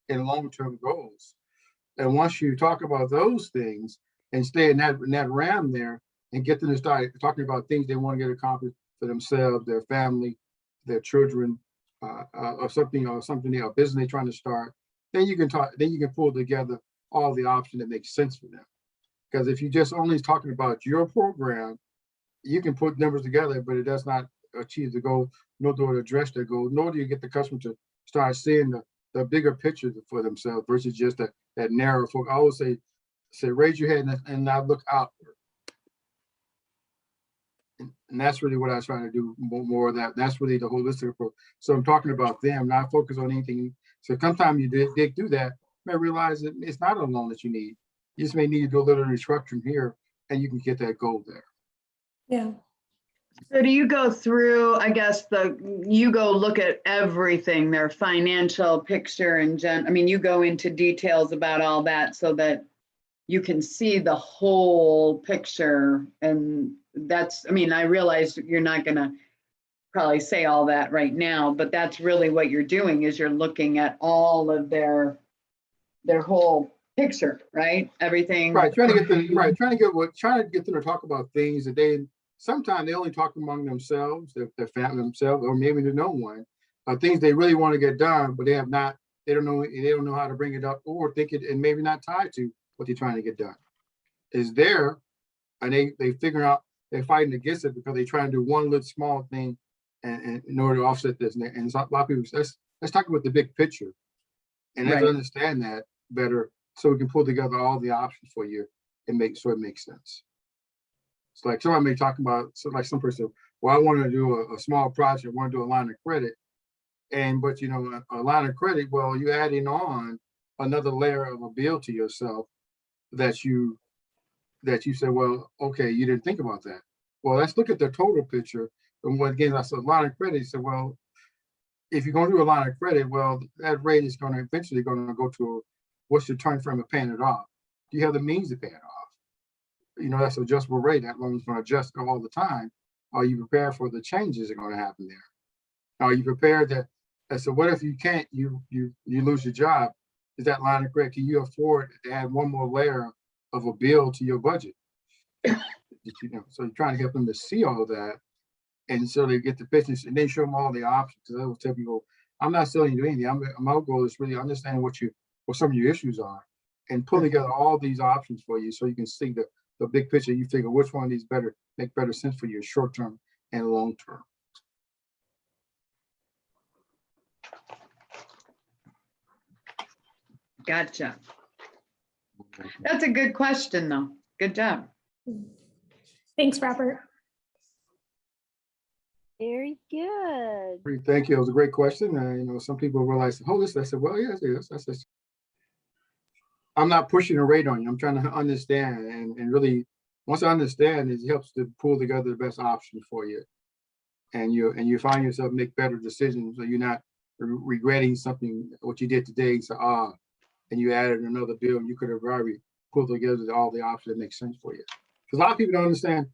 and long-term goals. And once you talk about those things and stay in that realm there and get them to start talking about things they want to get accomplished for themselves, their family, their children, or something a business they're trying to start, then you can pull together all the options that make sense for them. Because if you just only talking about your program, you can put numbers together, but it does not achieve the goal, nor do it address the goal, nor do you get the customer to start seeing the bigger picture for themselves versus just that narrow focus. I always say raise your head and now look outward. And that's really what I was trying to do more of that. That's really the holistic approach. So I'm talking about them, not focus on anything. So sometimes you dig through that, you may realize that it's not a loan that you need. You just may need to do a little restructuring here and you can get that goal there. Yeah. So do you go through, I guess, you go look at everything, their financial picture and you go into details about all that so that you can see the whole picture. And that's, I realize you're not going to probably say all that right now, but that's really what you're doing is you're looking at all of their whole picture, right? Everything. Right. Trying to get them to talk about things that sometimes they only talk among themselves, their family themselves, or maybe there's no one, things they really want to get done, but they don't know how to bring it up or think it and maybe not tied to what they're trying to get done. Is there, and they figure out they're fighting against it because they try to do one little small thing and in order to offset this. And a lot of people, let's talk about the big picture and let's understand that better so we can pull together all the options for you and it makes sense. It's like somebody may talk about, like some person, well, I want to do a small project, I want to do a line of credit. But a line of credit, well, you're adding on another layer of a bill to yourself that you say, well, okay, you didn't think about that. Well, let's look at the total picture. And again, I said line of credit, you said, well, if you're going to do a line of credit, well, that rate is eventually going to go to what's your time frame of paying it off? Do you have the means to pay it off? That's adjustable rate. That loan is going to adjust all the time. Are you prepared for the changes that are going to happen there? Are you prepared that? So what if you can't? You lose your job? Is that line of credit? Can you afford to add one more layer of a bill to your budget? So you're trying to help them to see all of that, and so they get the business, and then show them all the options. So I will tell people, I'm not selling you anything. My goal is really understanding what some of your issues are, and pull together all these options for you, so you can see the big picture. You figure which one of these make better sense for you, short term and long term. Gotcha. That's a good question, though. Good job. Thanks, Robert. Very good. Thank you. It was a great question. Some people realize, oh, this. I said, well, yes, it is. That's I'm not pushing a rate on you. I'm trying to understand, and really, once I understand, it helps to pull together the best option for you, and you find yourself make better decisions, so you're not regretting something what you did today. So and you added another bill, and you could have already pulled together all the options that make sense for you. Because a lot of people don't understand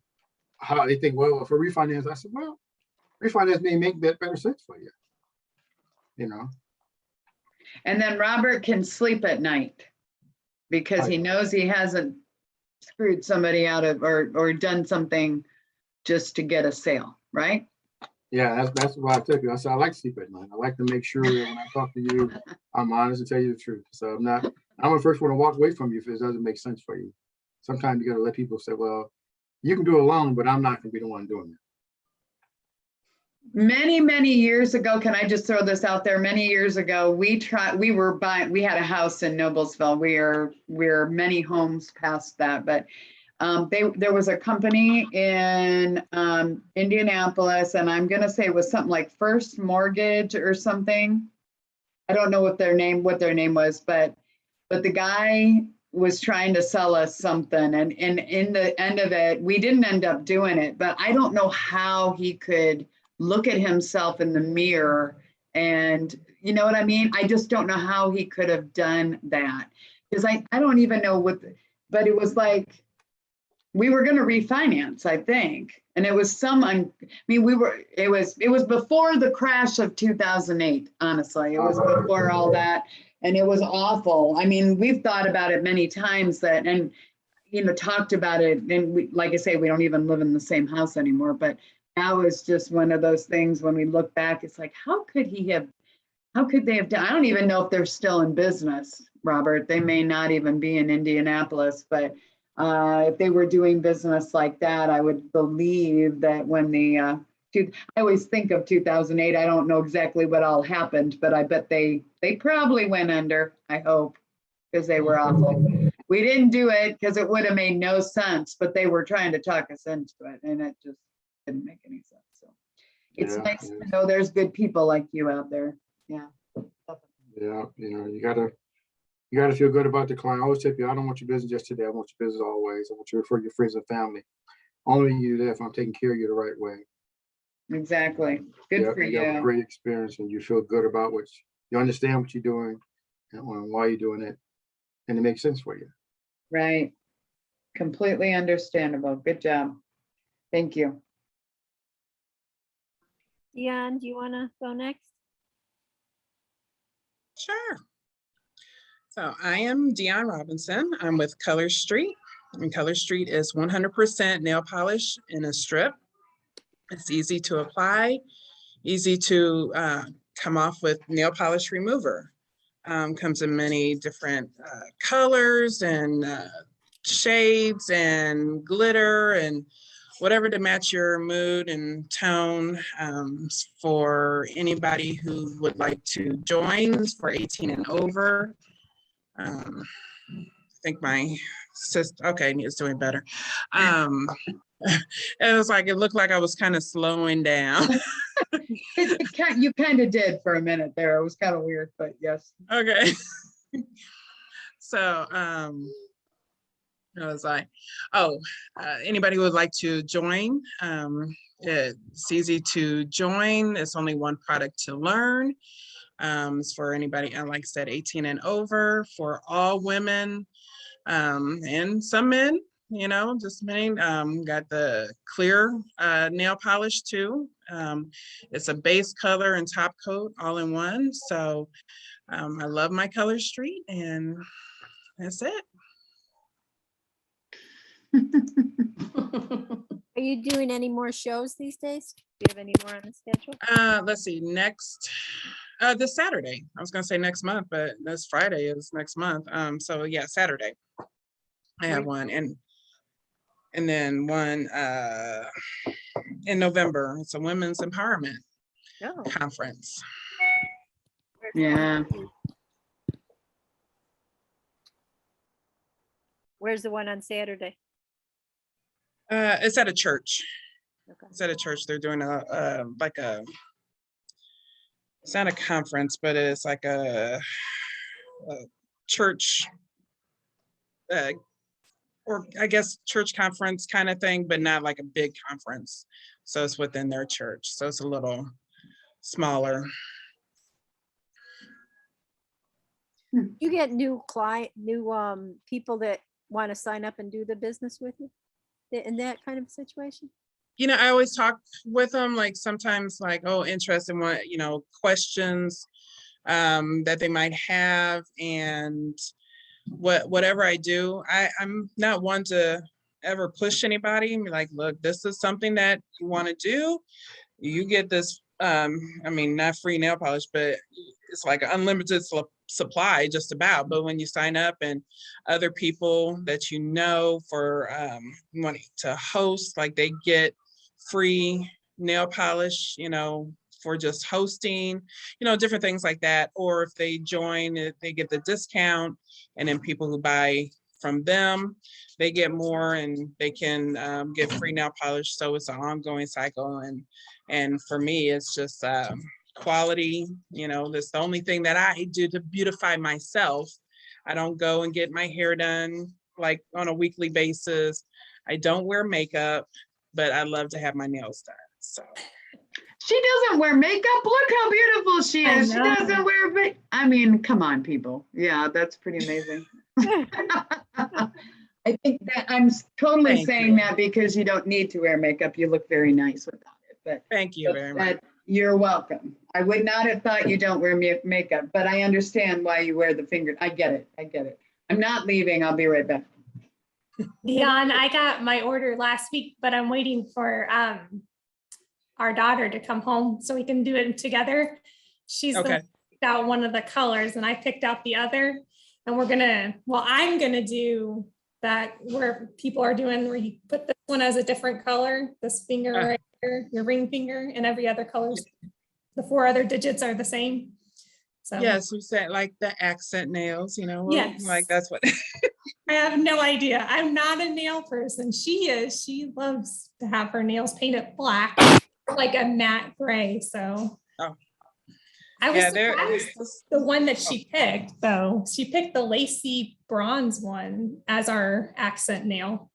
how they think. Well, for refinance, I said, well, refinance may make that better sense for you. And then Robert can sleep at night because he knows he hasn't screwed somebody out of or done something just to get a sale, right? Yeah, that's why I tell you. I said I like to sleep at night. I like to make sure that when I talk to you, I'm honest and tell you the truth. So I'm the first one to walk away from you if it doesn't make sense for you. Sometimes you got to let people say, well, you can do it alone, but I'm not going to be the one doing it. Many years ago, can I just throw this out there? Many years ago, we had a house in Noblesville. We're many homes past that, but there was a company in Indianapolis, and I'm going to say it was something like First Mortgage or something. I don't know what their name was, but the guy was trying to sell us something, and in the end of it, we didn't end up doing it, but I don't know how he could look at himself in the mirror, and you know what I mean? I just don't know how he could have done that, because I don't even know but it was like, we were going to refinance, I think. And it was it was before the crash of 2008, honestly. It was before all that. And it was awful. I mean, we've thought about it many times that, and, talked about it. And we, like I say, we don't even live in the same house anymore, but now is just one of those things when we look back, it's like, how could they have done? I don't even know if they're still in business, Robert. They may not even be in Indianapolis, but if they were doing business like that, I would believe that when I always think of 2008. I don't know exactly what all happened, but I bet they probably went under, I hope, because they were awful. We didn't do it because it would have made no sense, but they were trying to talk us into it, and it just didn't make any sense. So it's Yeah, nice yeah. to know there's good people like you out there. Yeah. Yeah, you gotta feel good about the client. I always tell people, I don't want your business just today. I want your business always. I want you to refer your friends and family. Only you do that if I'm taking care of you the right way. Exactly. Good Yeah, for you have a you. great experience and you feel good about you understand what you're doing and why you're doing it, and it makes sense for you. Right. Completely understandable. Good job. Thank you. Dion, do you want to go next? Sure. So I am Dion Robinson. I'm with Color Street, and Color Street is 100% nail polish in a strip. It's easy to apply, easy to come off with nail polish remover. Comes in many different colors and shades and glitter and whatever to match your mood and tone. For anybody who would like to join, for 18 and over. I think my sister, okay, it's doing better. It looked like I was kind of slowing down. You kind of did for a minute there. It was kind of weird, but yes. Okay. So, I was like, anybody who would like to join, it's easy to join. It's only one product to learn. It's for anybody, like I said, 18 and over, for all women, and some men, just men. Got the clear nail polish too. It's a base color and top coat all in one. So I love my Color Street, and that's it. Are you doing any more shows these days? Do you have any more on the schedule? Let's see, this Saturday. I was gonna say next month, but this Friday is next month. So yeah, Saturday. I have one, and then one in November. It's a women's empowerment No. conference. Yeah. Where's the one on Saturday? It's at a church. Okay. It's at a church. They're doing it's not a conference, but it's like a church, or I guess church conference kind of thing, but not like a big conference. So it's within their church. So it's a little smaller. You get new people that want to sign up and do the business with you in that kind of situation? I always talk with them, like sometimes like, oh, interested in what, questions that they might have, and whatever I do, I'm not one to ever push anybody and be like, look, this is something that you want to do. You get this, not free nail polish, but it's like an unlimited supply just about. But when you sign up and other people that for wanting to host, like they get free nail polish, for just hosting, different things like that. Or if they join, they get the discount, and then people who buy from them, they get more, and they can get free nail polish. So it's an ongoing cycle. And for me, it's just quality. That's the only thing that I do to beautify myself. I don't go and get my hair done like on a weekly basis. I don't wear makeup, but I love to have my nails done. So She doesn't wear makeup. Look how beautiful she I is. She know. doesn't wear makeup. I mean, come on, people. Yeah, that's pretty amazing. I think that I'm totally Thank saying you. that because you don't need to wear makeup. You look very nice without it. But Thank you very much. You're welcome. I would not have thought you don't wear makeup, but I understand why you wear the finger. I get it. I get it. I'm not leaving. I'll be right back. Dion, I got my order last week, but I'm waiting for our daughter to come home so we can do it together. She's the one Okay. who picked out one of the colors and I picked out the other. And I'm gonna do that where people are doing where you put this one as a different color, this finger Uh. right here, your ring finger, and every other colors. The 4 other digits are the same. So Yes, we said like the accent nails, Yes. like that's what. I have no idea. I'm not a nail person. She is. She loves to have her nails painted black, like a matte gray. So Oh. I was Yeah, there. surprised the one that she picked, though. She picked the lacy bronze one as our accent nail.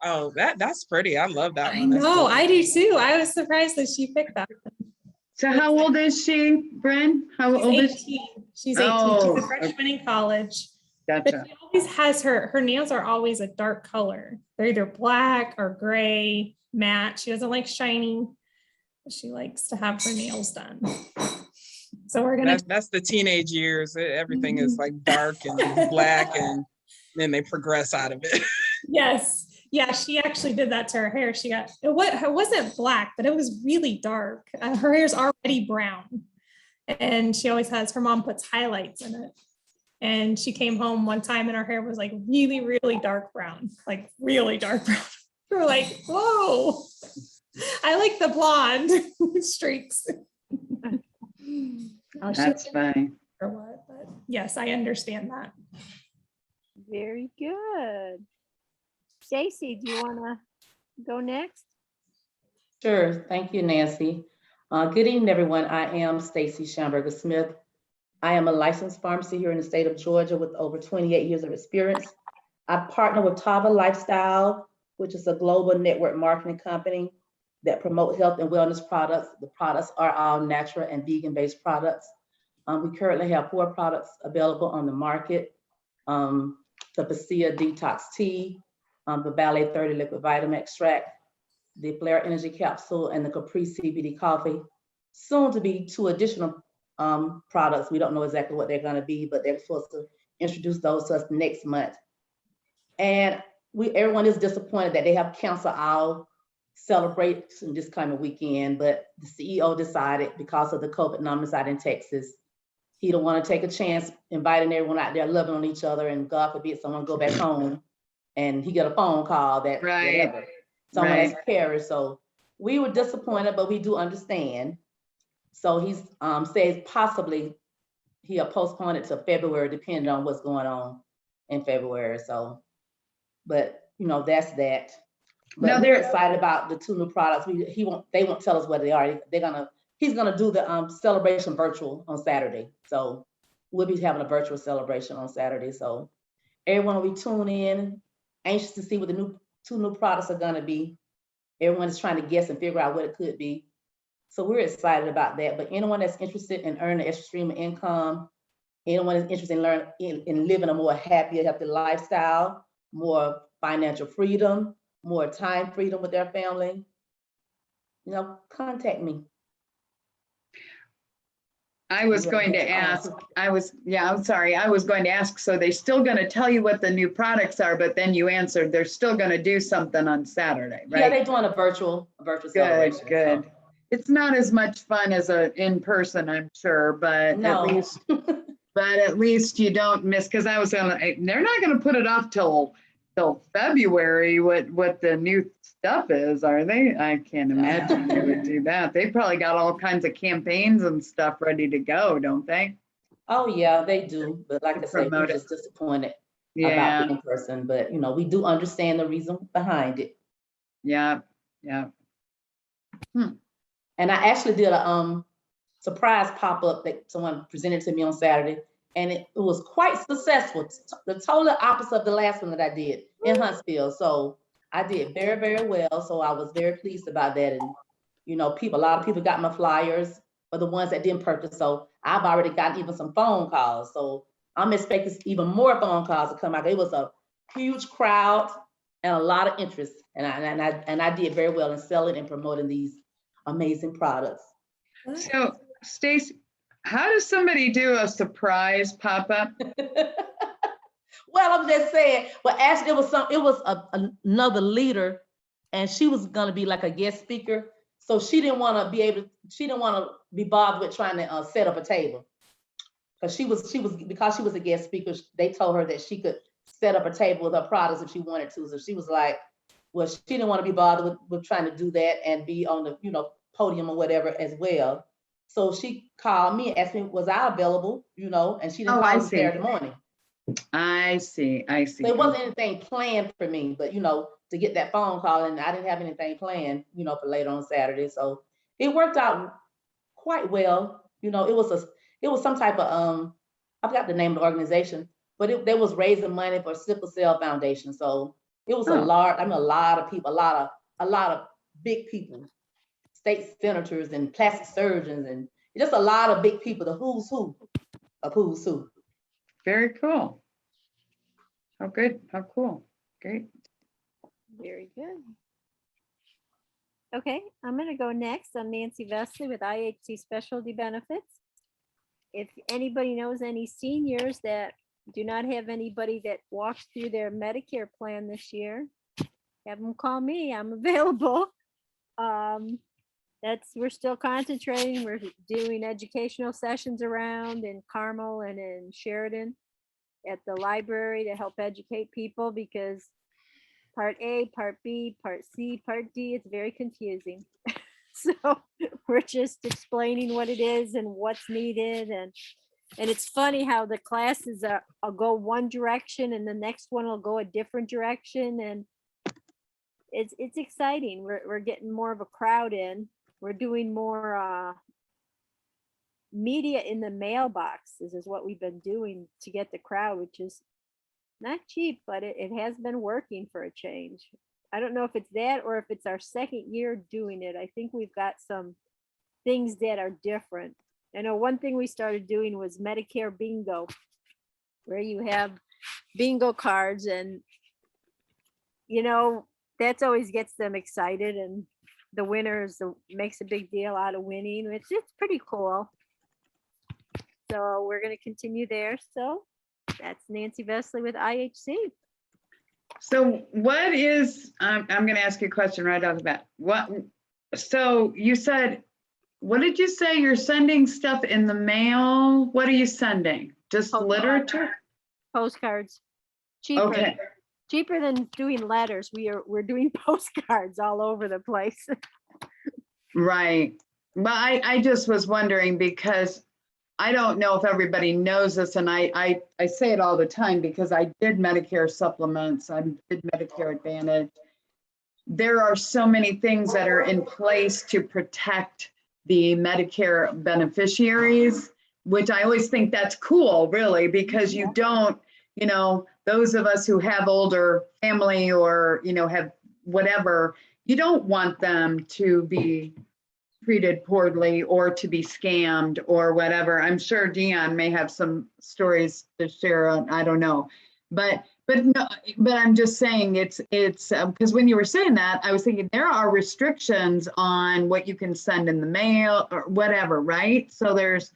Oh, that's pretty. I love that I one. That's know, cool. I do too. I was surprised that she picked that. So how old is she, Bren? How old is she? She's 18. Oh, She's a freshman in college. But Gotcha. she always has her nails are always a dark color. They're either black or gray, matte. She doesn't like shiny. She likes to have her nails done. So we're gonna That's the teenage years. Everything is Mhm. like dark and black, and then they progress out of it. yes. Yeah, she actually did that to her hair. It wasn't black, but it was really dark. Her hair's already brown. And she always has, her mom puts highlights in it. And she came home one time and her hair was like really, really dark brown, like really dark brown. We were like, whoa, I like the blonde streaks. Oh, she That's funny. or what, but yes, I understand that. Very good. Stacy, do you want to go next? Sure. Thank you, Nancy. Good evening, everyone. I am Stacy Schamberger Smith. I am a licensed pharmacy here in the state of Georgia with over 28 years of experience. I partner with Tava Lifestyle, which is a global network marketing company that promote health and wellness products. The products are all natural and vegan-based products. We currently have 4 products available on the market. The Bacia Detox Tea, the Ballet 30 Liquid Vitamin Extract, the Flare Energy Capsule, and the Capri CBD Coffee. Soon to be 2 additional products. We don't know exactly what they're going to be, but they're supposed to introduce those to us next month. And everyone is disappointed that they have canceled our celebration this coming weekend, but the CEO decided, because of the COVID numbers out in Texas, he don't want to take a chance inviting everyone out there loving on each other, and God forbid someone go back home and he get a phone call that Right. whatever, someone has perished. So we were disappointed, but we do understand. So he's says possibly he'll postpone it to February, depending on what's going on in February. So, but that's that. But No, they're they're- excited about the 2 new products. They won't tell us what they are. He's gonna do the celebration virtual on Saturday. So we'll be having a virtual celebration on Saturday. So everyone will be tuning in, anxious to see what the 2 new products are gonna be. Everyone is trying to guess and figure out what it could be. So we're excited about that. But anyone that's interested in earning an extra stream of income, anyone that's interested in living a more happier, healthy lifestyle, more financial freedom, more time freedom with their family, contact me. I was going to ask, I'm sorry. I was going to ask, so they're still going to tell you what the new products are, but then you answered, they're still going to do something on Saturday, Yeah, right? they're doing a virtual Good, celebration. good. It's not as much fun as a in-person, I'm sure, but No. at least you don't miss, because I was they're not going to put it off till February, what the new stuff is, are they? I can't imagine they would do that. They probably got all kinds of campaigns and stuff ready to go, don't they? Oh, yeah, they do. But like I said, we're Promote it. just disappointed Yeah, about the in-person. But, we do understand the reason behind it. yeah. And I actually did a surprise pop-up that someone presented to me on Saturday, and it was quite successful. The total opposite of the last one that I did in Huntsville. So I did very, very well. So I was very pleased about that. And a lot of people got my flyers for the ones that didn't purchase. So I've already gotten even some phone calls. So I'm expecting even more phone calls to come out. It was a huge crowd and a lot of interest, and I did very well in selling and promoting these amazing products. So Stacy, how does somebody do a surprise pop-up? Well, I'm just saying, but actually it was another leader and she was gonna be like a guest speaker. So she didn't want to be bothered with trying to set up a table. Because because she was a guest speaker, they told her that she could set up a table with her products if she wanted to. So she was like, well, she didn't want to be bothered with trying to do that and be on the, podium or whatever as well. So she called me and asked me, was I available, and she didn't Oh, I call me see. Saturday morning. I see. So it wasn't anything planned for me, but to get that phone call, and I didn't have anything planned, for later on Saturday. So it worked out quite well. It was some type of I forgot the name of the organization, but they was raising money for Sickle Cell Foundation. So it was a lot of people, a lot of big people, state senators and plastic surgeons, and just a lot of big people, the who's who of who's who. Very cool. How good, how cool, great. Very good. Okay, I'm gonna go next. I'm Nancy Vesely with IHC Specialty Benefits. If anybody knows any seniors that do not have anybody that walks through their Medicare plan this year, have them call me. I'm available. We're still concentrating. We're doing educational sessions around in Carmel and in Sheridan at the library to help educate people, because Part A, Part B, Part C, Part D, it's very confusing. So we're just explaining what it is and what's needed. And it's funny how the classes will go one direction and the next one will go a different direction. And it's exciting. We're getting more of a crowd in. We're doing more media in the mailboxes is what we've been doing to get the crowd, which is not cheap, but it has been working for a change. I don't know if it's that or if it's our second year doing it. I think we've got some things that are different. I know one thing we started doing was Medicare bingo, where you have bingo cards, and that's always gets them excited, and the winners makes a big deal out of winning. It's pretty cool. So we're going to continue there. So that's Nancy Vesely with IHC. So what is, I'm going to ask you a question right off the bat. So you said, what did you say? You're sending stuff in the mail? What are you sending? Just literature? Postcards. Cheaper. Okay. Cheaper than doing letters. We're doing postcards all over the place. Right. But I just was wondering, because I don't know if everybody knows this, and I say it all the time because I did Medicare supplements, I did Medicare Advantage. There are so many things that are in place to protect the Medicare beneficiaries, which I always think that's cool, really, because you don't, those of us who have older family or, have whatever, you don't want them to be treated poorly or to be scammed or whatever. I'm sure Dion may have some stories to share. I don't know, but no, but I'm just saying it's because when you were saying that, I was thinking there are restrictions on what you can send in the mail or whatever, right? So there's,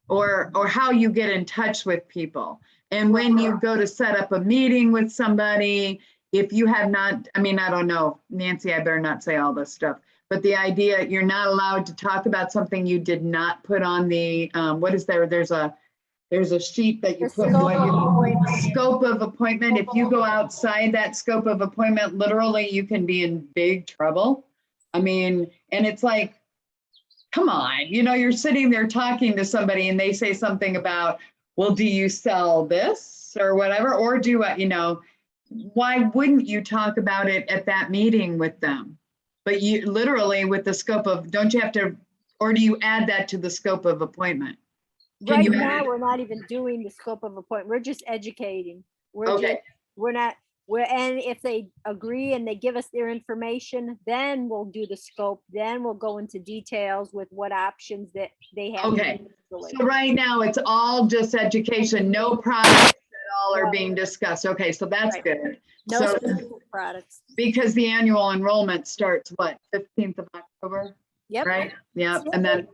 or how you get in touch with people. And when you go to set up a meeting with somebody, if you have not, I don't know, Nancy, I better not say all this stuff. But the idea, you're not allowed to talk about something you did not put on the, what is there? There's a sheet that you put scope of appointment. If you go outside that scope of appointment, literally you can be in big trouble. And it's like, come on, you're sitting there talking to somebody and they say something about, well, do you sell this or whatever? Or do why wouldn't you talk about it at that meeting with them? But you literally with the scope of, don't you have to, or do you add that to the scope of appointment? Right now, we're not even doing the scope of appointment. We're just educating. And if they agree and they give us their information, then we'll do the scope. Then we'll go into details with what options that they have. Okay. So right now it's all just education, no products at all are being discussed. Okay, so that's good. No So, specific products. because the annual enrollment starts what, 15th of October? Yep. Right? Yeah. And then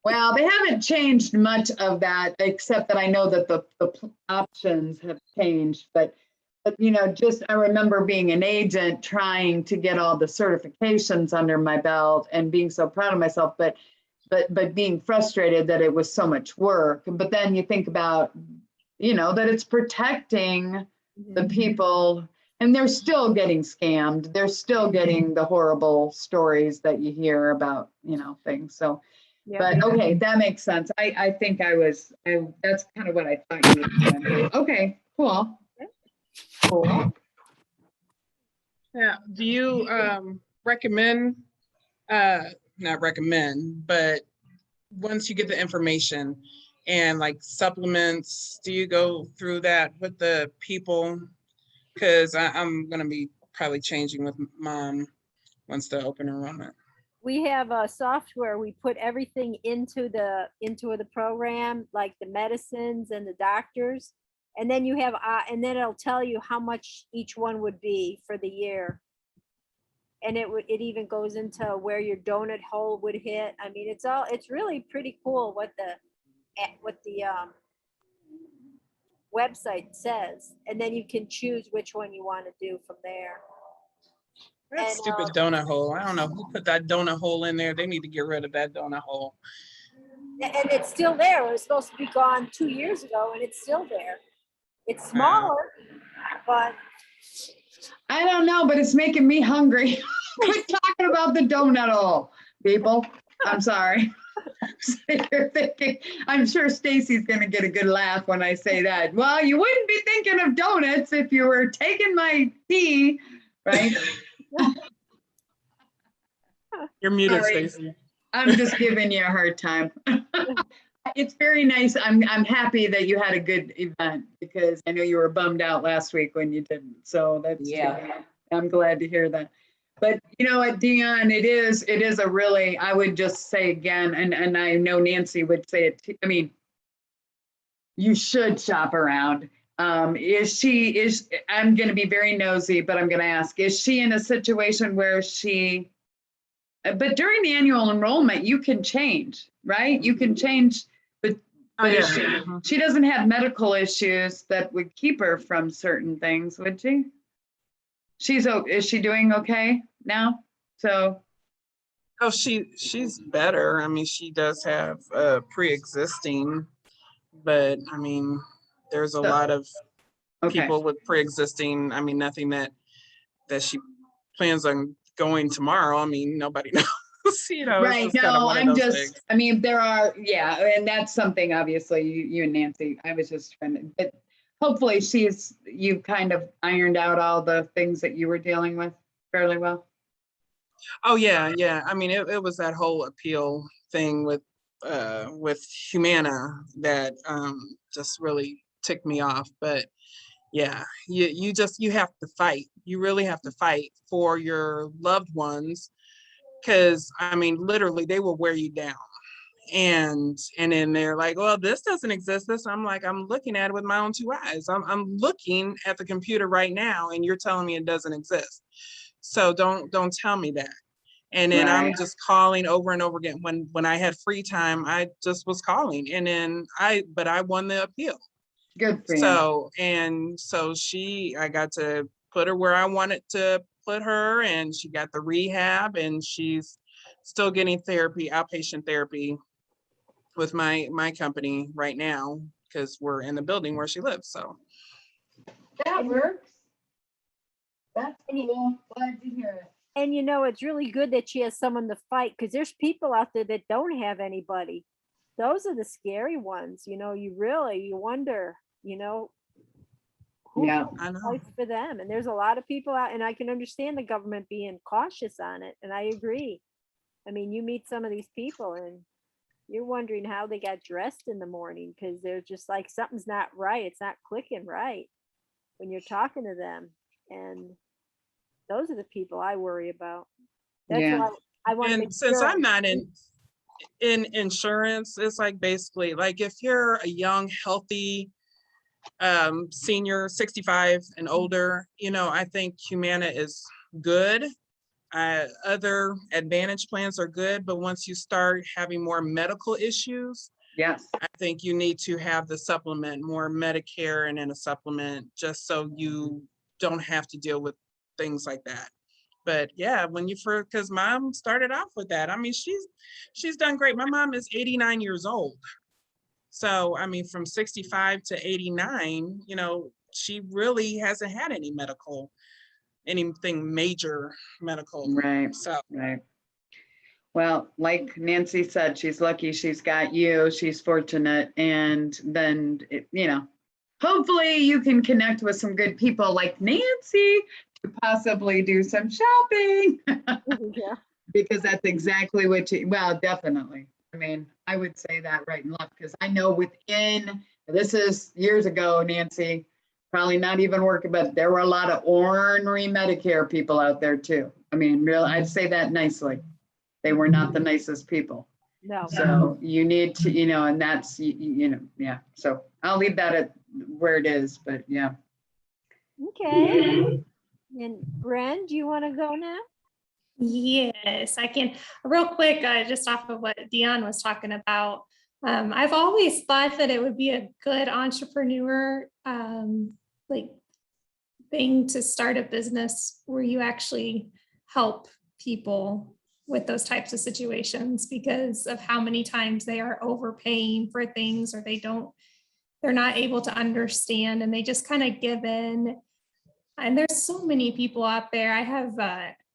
Well, they haven't changed much of that, except that I know that the options have changed, but you know, just, I remember being an agent trying to get all the certifications under my belt and being so proud of myself, but being frustrated that it was so much work. But then you think about, you know, that it's protecting the people, and they're still getting scammed. They're still getting the horrible stories that you hear about, you know, things. So, Yep. but okay, that makes sense. I think that's kind of what I thought you would do. Okay, cool. Cool. Yeah, do you recommend, not recommend, but once you get the information and like supplements, do you go through that with the people? Because I'm gonna be probably changing with mom once the open enrollment. We have a software, we put everything into the program, like the medicines and the doctors. And then you have, and then it'll tell you how much each one would be for the year. And it even goes into where your donut hole would hit. I mean, it's really pretty cool what the website says. And then you can choose which one you want to do from there. That And, stupid donut hole. I don't know who put that donut hole in there. They need to get rid of that donut hole. And it's still there. It was supposed to be gone 2 years ago, and it's still there. It's smaller, but I don't know, but it's making me hungry. Quit talking about the donut hole, people. I'm sorry. You're thinking, I'm sure Stacy's gonna get a good laugh when I say that. Well, you wouldn't be thinking of donuts if you were taking my tea, right? You're muted, Sorry. Stacy. I'm just giving you a hard time. It's very nice. I'm happy that you had a good event, because I know you were bummed out last week when you didn't. So that's, Yeah. I'm glad to hear that. But you know what, Dion, it is a really, I would just say again, and I know Nancy would say it too, I mean, you should shop around. I'm gonna be very nosy, but I'm gonna ask, is she in a situation where but during the annual enrollment, you can change, right? You can change, but Oh, yeah. she doesn't have medical issues that would keep her from certain things, would she? Is she doing okay now? So, Oh, she's better. I mean, she does have pre-existing, but I mean, there's a So- lot of okay, people with pre-existing. I mean, nothing that she plans on going tomorrow. I mean, nobody knows. You know, it's right, just kind of no, one of I'm those just, things. I mean, there are, yeah, and that's something, obviously, you and Nancy, I was just trying to, but hopefully you've kind of ironed out all the things that you were dealing with fairly well. Oh yeah, yeah. I mean, it was that whole appeal thing with Humana that just really ticked me off. But yeah, you have to fight. You really have to fight for your loved ones, because I mean, literally, they will wear you down. And then they're like, well, this doesn't exist. I'm like, I'm looking at it with my own two eyes. I'm looking at the computer right now, and you're telling me it doesn't exist. So don't tell me that. And then I'm Right. just calling over and over again. When I had free time, I just was calling. And then I won the appeal. Good for you. So I got to put her where I wanted to put her, and she got the rehab, and she's still getting therapy, outpatient therapy with my company right now, because we're in the building where she lives. So That works. That's And you- cool. Glad to hear it. And you know, it's really good that she has someone to fight, because there's people out there that don't have anybody. Those are the scary ones, you know, you wonder, you know, who Yeah. I know. fights for them. And there's a lot of people out, and I can understand the government being cautious on it. And I agree. I mean, you meet some of these people and you're wondering how they got dressed in the morning, because they're just like, something's not right. It's not clicking right when you're talking to them. And those are the people I worry about. That's Yeah. why I want to make And since sure. I'm not in insurance, it's like basically like if you're a young, healthy senior, 65 and older, you know, I think Humana is good. Other Advantage plans are good, but once you start having more medical issues, Yes. I think you need to have the supplement, more Medicare and then a supplement, just so you don't have to deal with things like that. But yeah, when you first, because mom started off with that. I mean, she's done great. My mom is 89 years old. So, I mean, from 65 to 89, you know, she really hasn't had anything major medical. Right. So, Right. Well, like Nancy said, she's lucky she's got you. She's fortunate. And then, you know, hopefully you can connect with some good people like Nancy to possibly do some shopping. Yeah. Because that's exactly what you, well, definitely. I mean, I would say that right and left, because I know this is years ago, Nancy, probably not even working, but there were a lot of ornery Medicare people out there too. I mean, real, I'd say that nicely. They were not the nicest people. No. So you need to, you know, and that's, you know, yeah. So I'll leave that at where it is, but yeah. Okay. And Bren, do you want to go now? Yes, I can. Real quick, just off of what Dion was talking about. I've always thought that it would be a good entrepreneur like thing to start a business where you actually help people with those types of situations because of how many times they are overpaying for things or they're not able to understand and they just kind of give in. And there's so many people out there. I have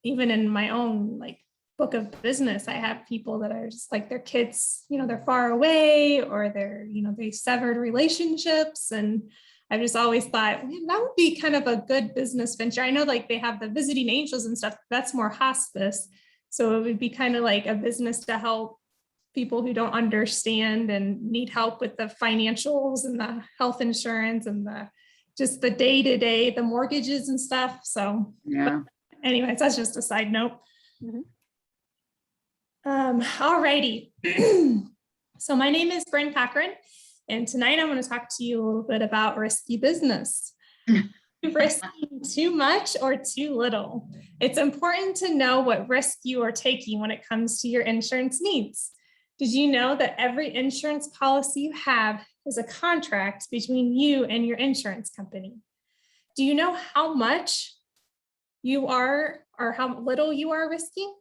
even in my own like book of business, I have people that are just like their kids, you know, they're far away or they severed relationships. And I've just always thought, man, that would be kind of a good business venture. I know like they have the visiting angels and stuff, that's more hospice. So it would be kind of like a business to help people who don't understand and need help with the financials and the health insurance and just the day-to-day, the mortgages and stuff. So Yeah. anyways, that's just a side note. Mhm. All righty. So my name is Bryn Cochran, and tonight I'm going to talk to you a little bit about risky business. Risking too much or too little. It's important to know what risk you are taking when it comes to your insurance needs. Did you know that every insurance policy you have is a contract between you and your insurance company? Do you know how much you are or how little you are risking?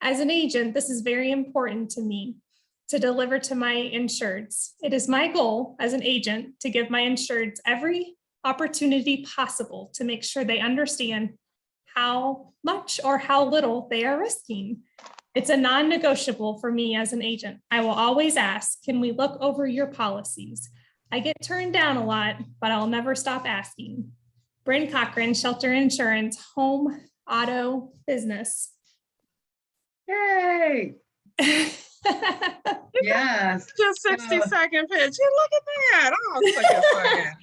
As an agent, this is very important to me to deliver to my insureds. It is my goal as an agent to give my insureds every opportunity possible to make sure they understand how much or how little they are risking. It's a non-negotiable for me as an agent. I will always ask, can we look over your policies? I get turned down a lot, but I'll never stop asking. Bryn Cochran, Shelter Insurance, home, auto, business. Yay. Yes. just 60-second pitch. Yeah, look at that. Oh, second.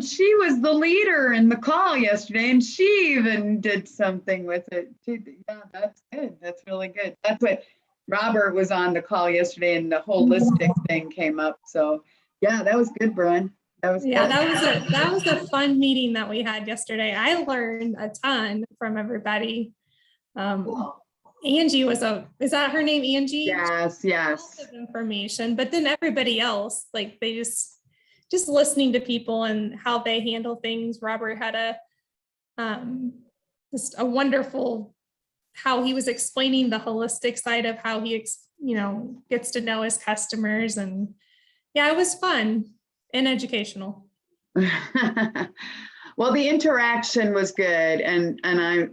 She was the leader in the call yesterday and she even did something with it. Yeah, that's good. That's really good. That's what Robert was on the call yesterday and the holistic thing came up. So yeah, that was good, Brian. That was Yeah, good. that was a fun meeting that we had yesterday. I learned a ton from everybody. Angie is that her name, Angie? Yes. Lots of information, but then everybody else, like they just listening to people and how they handle things. Robert had just a wonderful, how he was explaining the holistic side of how he, gets to know his customers. And yeah, it was fun and educational. Well, the interaction was good. And I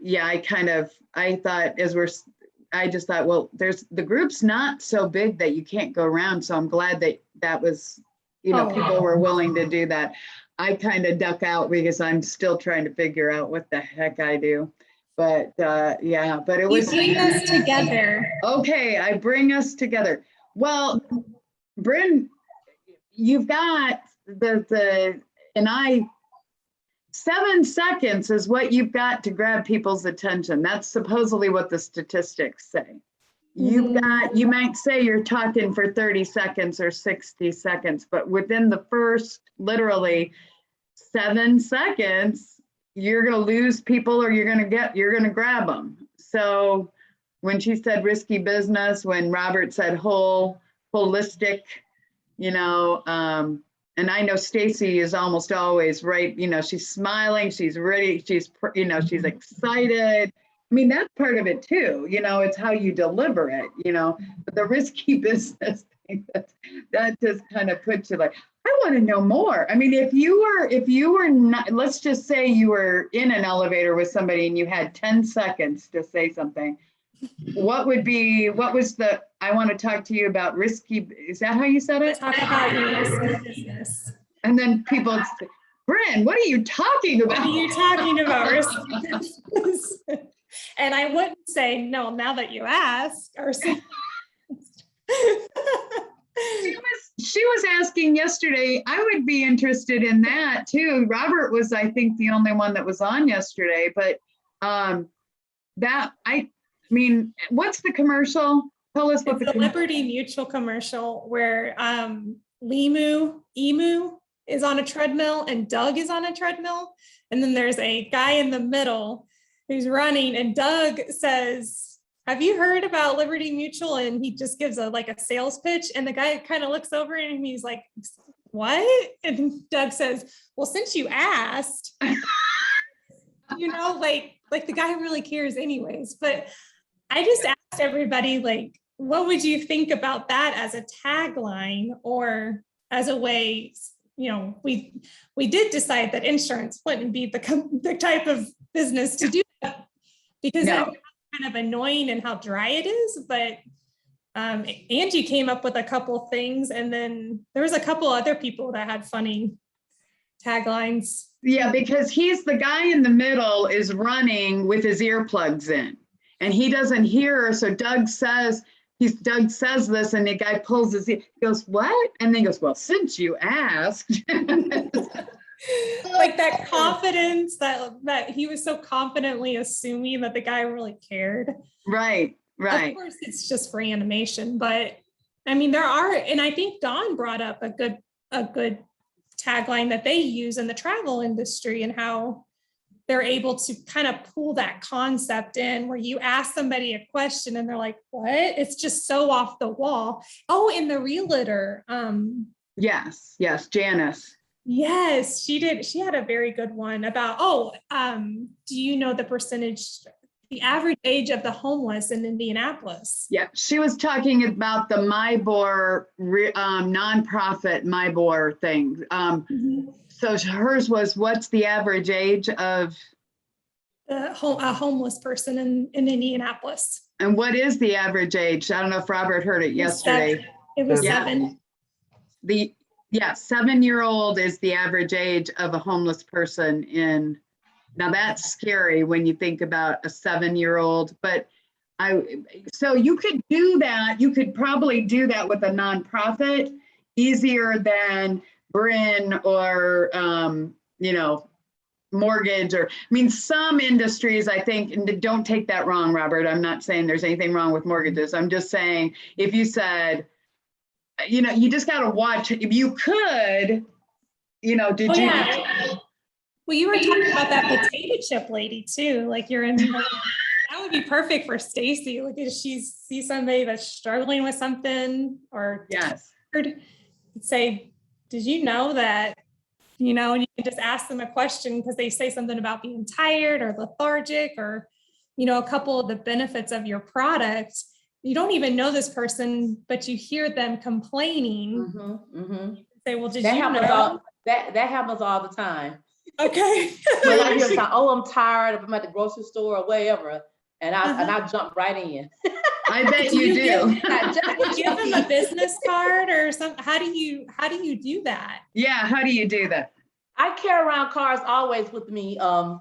just thought, well, the group's not so big that you can't go around. So I'm glad that was, people were willing to do that. I kind of duck out because I'm still trying to figure out what the heck I do. But but it was. You bring us together. Okay, I bring us together. Well, Bryn, you've got 7 seconds is what you've got to grab people's attention. That's supposedly what the statistics say. You might say you're talking for 30 seconds or 60 seconds, but within the first literally 7 seconds, you're gonna lose people or you're gonna grab them. So when she said risky business, when Robert said holistic, you know, and I know Stacy is almost always right, you know, she's smiling, she's ready, she's, you know, she's excited. I mean, that's part of it too, you know, it's how you deliver it, you know, but the risky business thing, that just kind of puts you like, I want to know more. I mean, if you were not, let's just say you were in an elevator with somebody and you had 10 seconds to say something, what was the, I want to talk to you about risky, is that how you said it? Talk about your risky business. And then people would say, Bryn, what are you talking What about? are you talking about risky business? And I wouldn't say, no, now that you ask, or say. She was asking yesterday, I would be interested in that too. Robert was, I think, the only one that was on yesterday, but I mean, what's the commercial? Tell us what It's a Liberty Mutual commercial where Emu is on a treadmill and Doug is on a treadmill. And then there's a guy in the middle who's running, and Doug says, have you heard about Liberty Mutual? And he just gives a sales pitch, and the guy kind of looks over and he's like, what? And Doug says, well, since you asked, you know, like the guy really cares anyways. But I just asked everybody, like, what would you think about that as a tagline or as a way, you know, we did decide that insurance wouldn't be the type of business to do that because No. it's kind of annoying and how dry it is. But Angie came up with a couple things, and then there was a couple other people that had funny taglines. Yeah, because he's the guy in the middle is running with his earplugs in and he doesn't hear. So Doug says this and the guy pulls his ear, he goes, what? And then he goes, well, since you asked. Like that confidence that he was so confidently assuming that the guy really cared. Right. Of course, it's just for animation, but I mean, there are, and I think Dawn brought up a good tagline that they use in the travel industry and how they're able to kind of pull that concept in where you ask somebody a question and they're like, what? It's just so off the wall. Oh, and the realtor. Yes, Janice. Yes, she did. She had a very good one about, do you know the average age of the homeless in Indianapolis? Yeah, she was talking about the MyBor nonprofit MyBor thing. So hers was, what's the average age of A homeless person in Indianapolis. and what is the average age? I don't know if Robert heard it yesterday. It was Yeah. 7. 7-year-old is the average age of a homeless person in. Now that's scary when you think about a 7-year-old, but so you could do that. You could probably do that with a nonprofit easier than Bryn or, you know, mortgage or, I mean, some industries, I think, and don't take that wrong, Robert. I'm not saying there's anything wrong with mortgages. I'm just saying, if you said, you know, you just got to watch, if you could, you know, Well, you were talking about that potato chip lady too. Like you're in, that would be perfect for Stacy. Like if she sees somebody that's struggling with something or Yes. say, did you know that, you know, and you can just ask them a question because they say something about being tired or lethargic or, you know, a couple of the benefits of your product. You don't even know this person, but you hear them complaining. Say, well, did you know? That happens all the time. Okay. When I hear, I'm tired, I'm at the grocery store or wherever, and I jump right in. I bet you do. Give them a business card or something. How do you do that? Yeah, how do you do that? I carry around cards always with me. And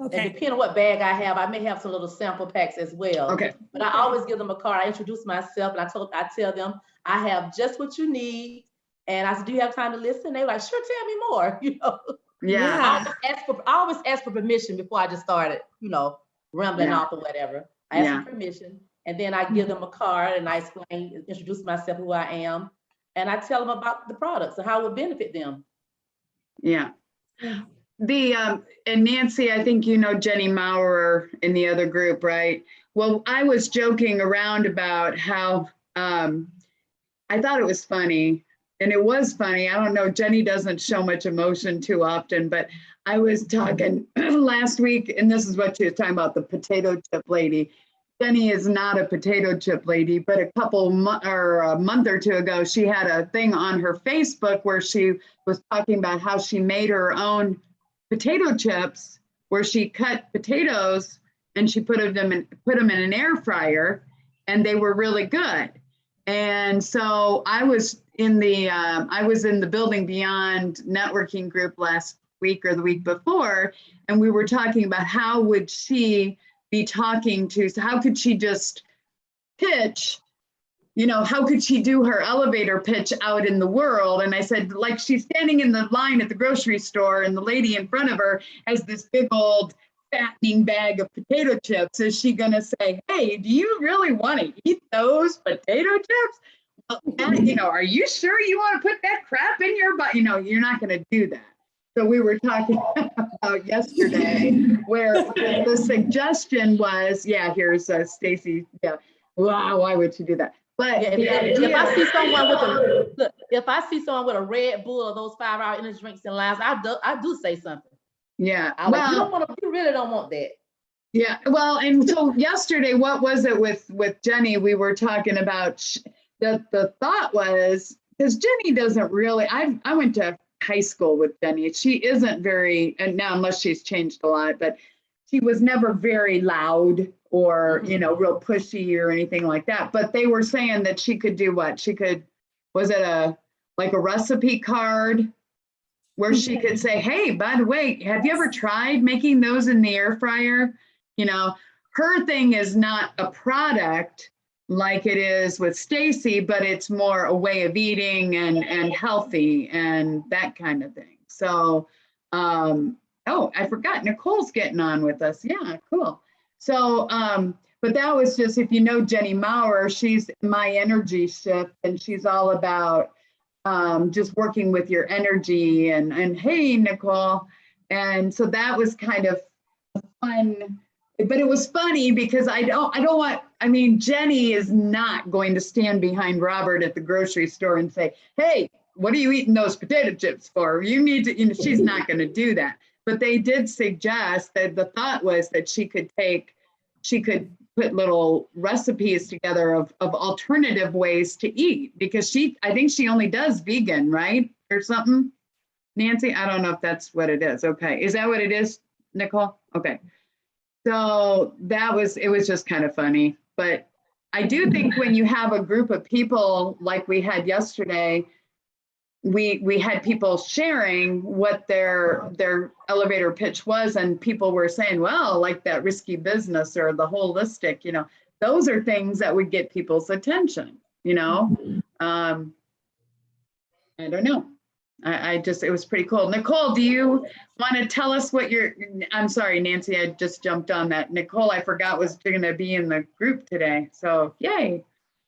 Okay. depending on what bag I have, I may have some little sample packs as well. Okay. But I always give them a card. I introduce myself and I tell them I have just what you need. And I said, do you have time to listen? They're like, sure, tell me more. You know. Yeah. I always ask for permission before I just started, you know, rambling off or whatever. I ask for permission, and then I give them a card and I explain, introduce myself, who I am, and I tell them about the products and how it would benefit them. Yeah. And Nancy, I think you know Jenny Maurer in the other group, right? Well, I was joking around about how I thought it was funny, and it was funny. I don't know, Jenny doesn't show much emotion too often, but I was talking last week, and this is what she was talking about, the potato chip lady. Jenny is not a potato chip lady, but a month or two ago, she had a thing on her Facebook where she was talking about how she made her own potato chips, where she cut potatoes and she put them in an air fryer, and they were really good. And so I was in the Building Beyond networking group last week or the week before, and we were talking about how would she be talking to, so how could she just pitch, how could she do her elevator pitch out in the world? And I said, like, she's standing in the line at the grocery store and the lady in front of her has this big old fattening bag of potato chips. Is she going to say, hey, do you really want to eat those potato chips? Well, are you sure you want to put that crap in your butt? You're not going to do that. So we were talking about yesterday where the suggestion was, here's Stacy. Yeah. Wow, why would you do that? But if I see someone with a Red Bull or those 5-hour energy drinks in lines, I do say something. Yeah. You really don't want that. Yeah. Well, and so yesterday, what was it with Jenny? We were talking about the thought was, because Jenny doesn't really, I went to high school with Jenny. She isn't very, and now unless she's changed a lot, but she was never very loud or, real pushy or anything like that. But they were saying that she could do what? Was it a recipe card where she could say, hey, by the way, have you ever tried making those in the air fryer? Her thing is not a product like it is with Stacy, but it's more a way of eating and healthy and that kind of thing. So, I forgot, Nicole's getting on with us. Yeah, cool. So, but that was just, if you know Jenny Maurer, she's My Energy Shift, and she's all about just working with your energy and hey, Nicole. And so that was kind of fun. But it was funny because Jenny is not going to stand behind Robert at the grocery store and say, hey, what are you eating those potato chips for? You need to, she's not going to do that. But they did suggest that the thought was that she could put little recipes together of alternative ways to eat, because I think she only does vegan, right? Or something. Nancy, I don't know if that's what it is. Okay. Is that what it is, Nicole? Okay. So it was just kind of funny. But I do think when you have a group of people like we had yesterday, we had people sharing what their elevator pitch was, and people were saying, well, like that risky business or the holistic, those are things that would get people's attention, I don't know. It was pretty cool. Nicole, do you want to tell us I'm sorry, Nancy, I just jumped on that. Nicole, I forgot was going to be in the group today. So yay.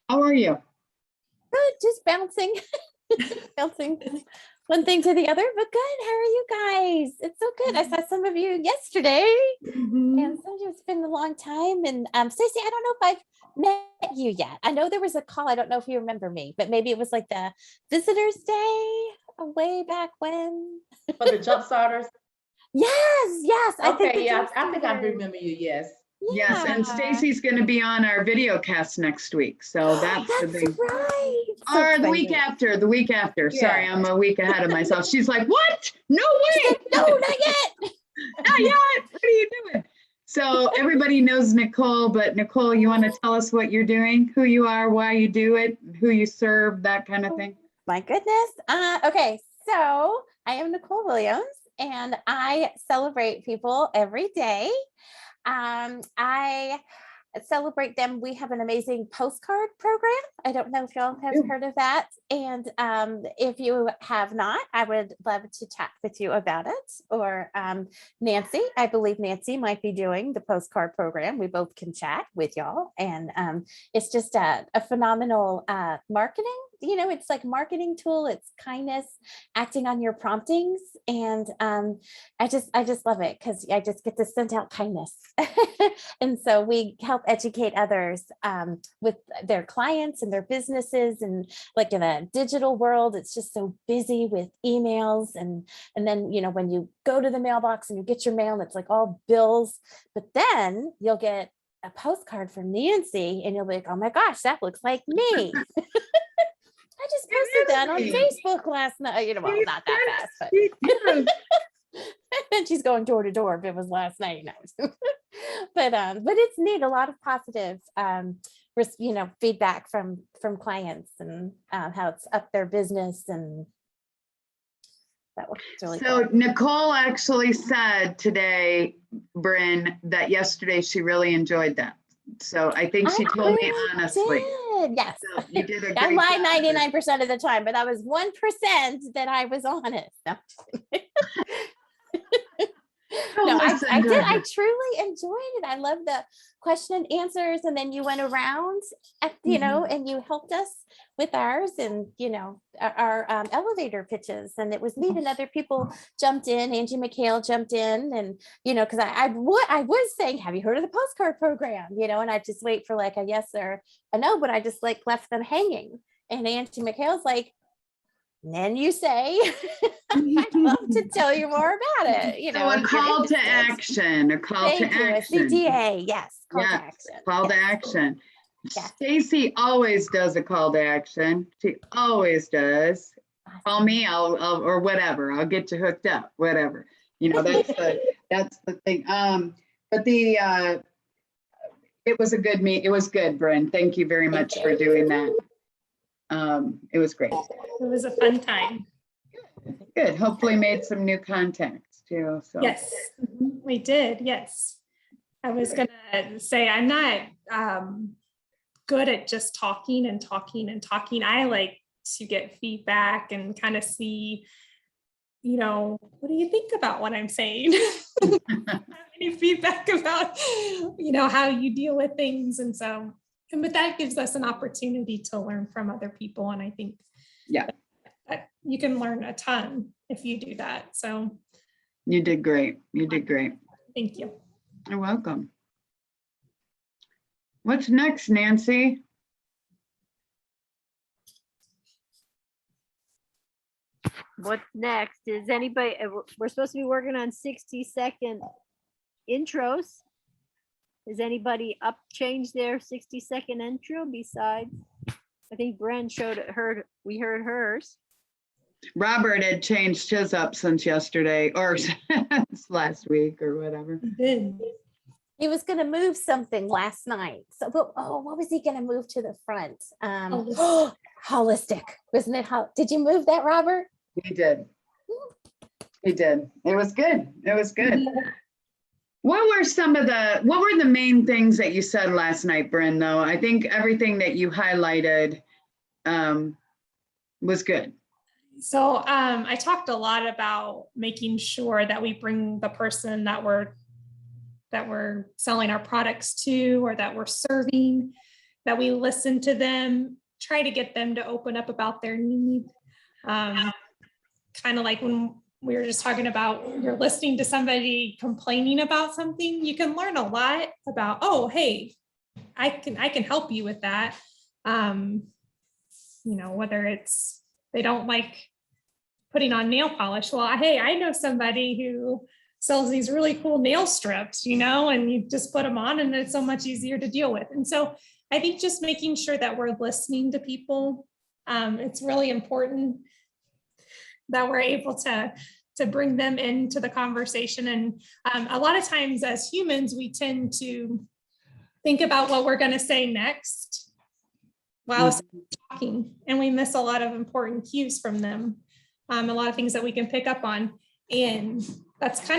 How are you? Good, just bouncing, bouncing one thing to the other, but good. How are you guys? It's so good. I saw some of you yesterday, and some of you, it's been a long time. And Stacey, I don't know if I've met you yet. I know there was a call. I don't know if you remember me, but maybe it was like the Visitors Day way back when. For the jump starters? Yes. Okay, I think I remember you, yes. Yes, and Stacy's going to be on our video cast next week. So that's the big. Right. Or the week after. Yeah. Sorry, I'm a week ahead of myself. She's like, what? No way. No, not yet. Not yet. What are you doing? So everybody knows Nicole, but Nicole, you want to tell us what you're doing, who you are, why you do it, who you serve, that kind of thing? My goodness. Okay, so I am Nicole Williams, and I celebrate people every day. I celebrate them. We have an amazing postcard program. I don't know if y'all have heard of that. And if you have not, I would love to chat with you about it. Or Nancy, I believe Nancy might be doing the postcard program. We both can chat with y'all. And it's just a phenomenal marketing it's like marketing tool, it's kindness, acting on your promptings. And I just love it because I just get to send out kindness. And so we help educate others with their clients and their businesses. And like in a digital world, it's just so busy with emails. And then, when you go to the mailbox and you get your mail and it's like all bills, but then you'll get a postcard from Nancy and you'll be like, oh my gosh, that looks like me. I just posted that on me. Facebook last night, well, not that fast, Yeah. but and she's going door to door if it was last night. No. but it's neat, a lot of positive feedback from clients and how it's up their business, and that was really So cool. Nicole actually said today, Bryn, that yesterday she really enjoyed that. So I think she told me really honestly. did, yes. So you did a I great lie job. 99% of the time, but that was 1% that I was honest. No, no, Listen I to did. her. I truly enjoyed it. I love the question and answers. And then you went around, and you helped us with ours and, our elevator pitches. And it was neat. And other people jumped in. Angie McHale jumped in. And, because I was saying, have you heard of the postcard program? And I just wait for like a yes or a no, but I just like left them hanging. And Angie McHale's like, and then you say, I'd love to tell you more about it. So a if you're call to interested. action, a call to Thank you, a action. CTA, yes, call to Yeah, action. Call to yes. action. Yes. Stacy always does a call to action. She always does. Call me, I'll or whatever. I'll get you hooked up, whatever. That's the thing. But it was a good meet. It was good, Bryn. Thank you very much for doing that. It was great. It was a fun time. Good. Hopefully made some new contacts too. So Yes, we did. Yes. I was gonna say, I'm not good at just talking and talking and talking. I like to get feedback and kind of see, what do you think about what I'm saying? Any feedback about, how you deal with things. And so, but that gives us an opportunity to learn from other people. And I think that you can learn a ton if you do that. So you did great. You did great. thank you. You're welcome. What's next, Nancy? What's next? Is anybody, we're supposed to be working on 60-second intros. Has anybody changed their 60-second intro besides? I think Bren we heard hers. Robert had changed his up since yesterday or since last week or whatever. He was going to move something last night. So, what was he going to move to the front? Holistic, wasn't it? Did you move that, Robert? He did. He did. It was good. It was good. What were the main things that you said last night, Bryn, though? I think everything that you highlighted was good. So I talked a lot about making sure that we bring the person that we're selling our products to, or that we're serving, that we listen to them, try to get them to open up about their need. Kind of like when we were just talking about, you're listening to somebody complaining about something, you can learn a lot about, oh, hey, I can help you with that. Whether it's, they don't like putting on nail polish. Well, hey, I know somebody who sells these really cool nail strips, and you just put them on and it's so much easier to deal with. And so I think just making sure that we're listening to people, it's really important that we're able to bring them into the conversation. And a lot of times as humans, we tend to think about what we're going to say next while talking, and we miss a lot of important cues from them. A lot of things that we can pick up on. And that's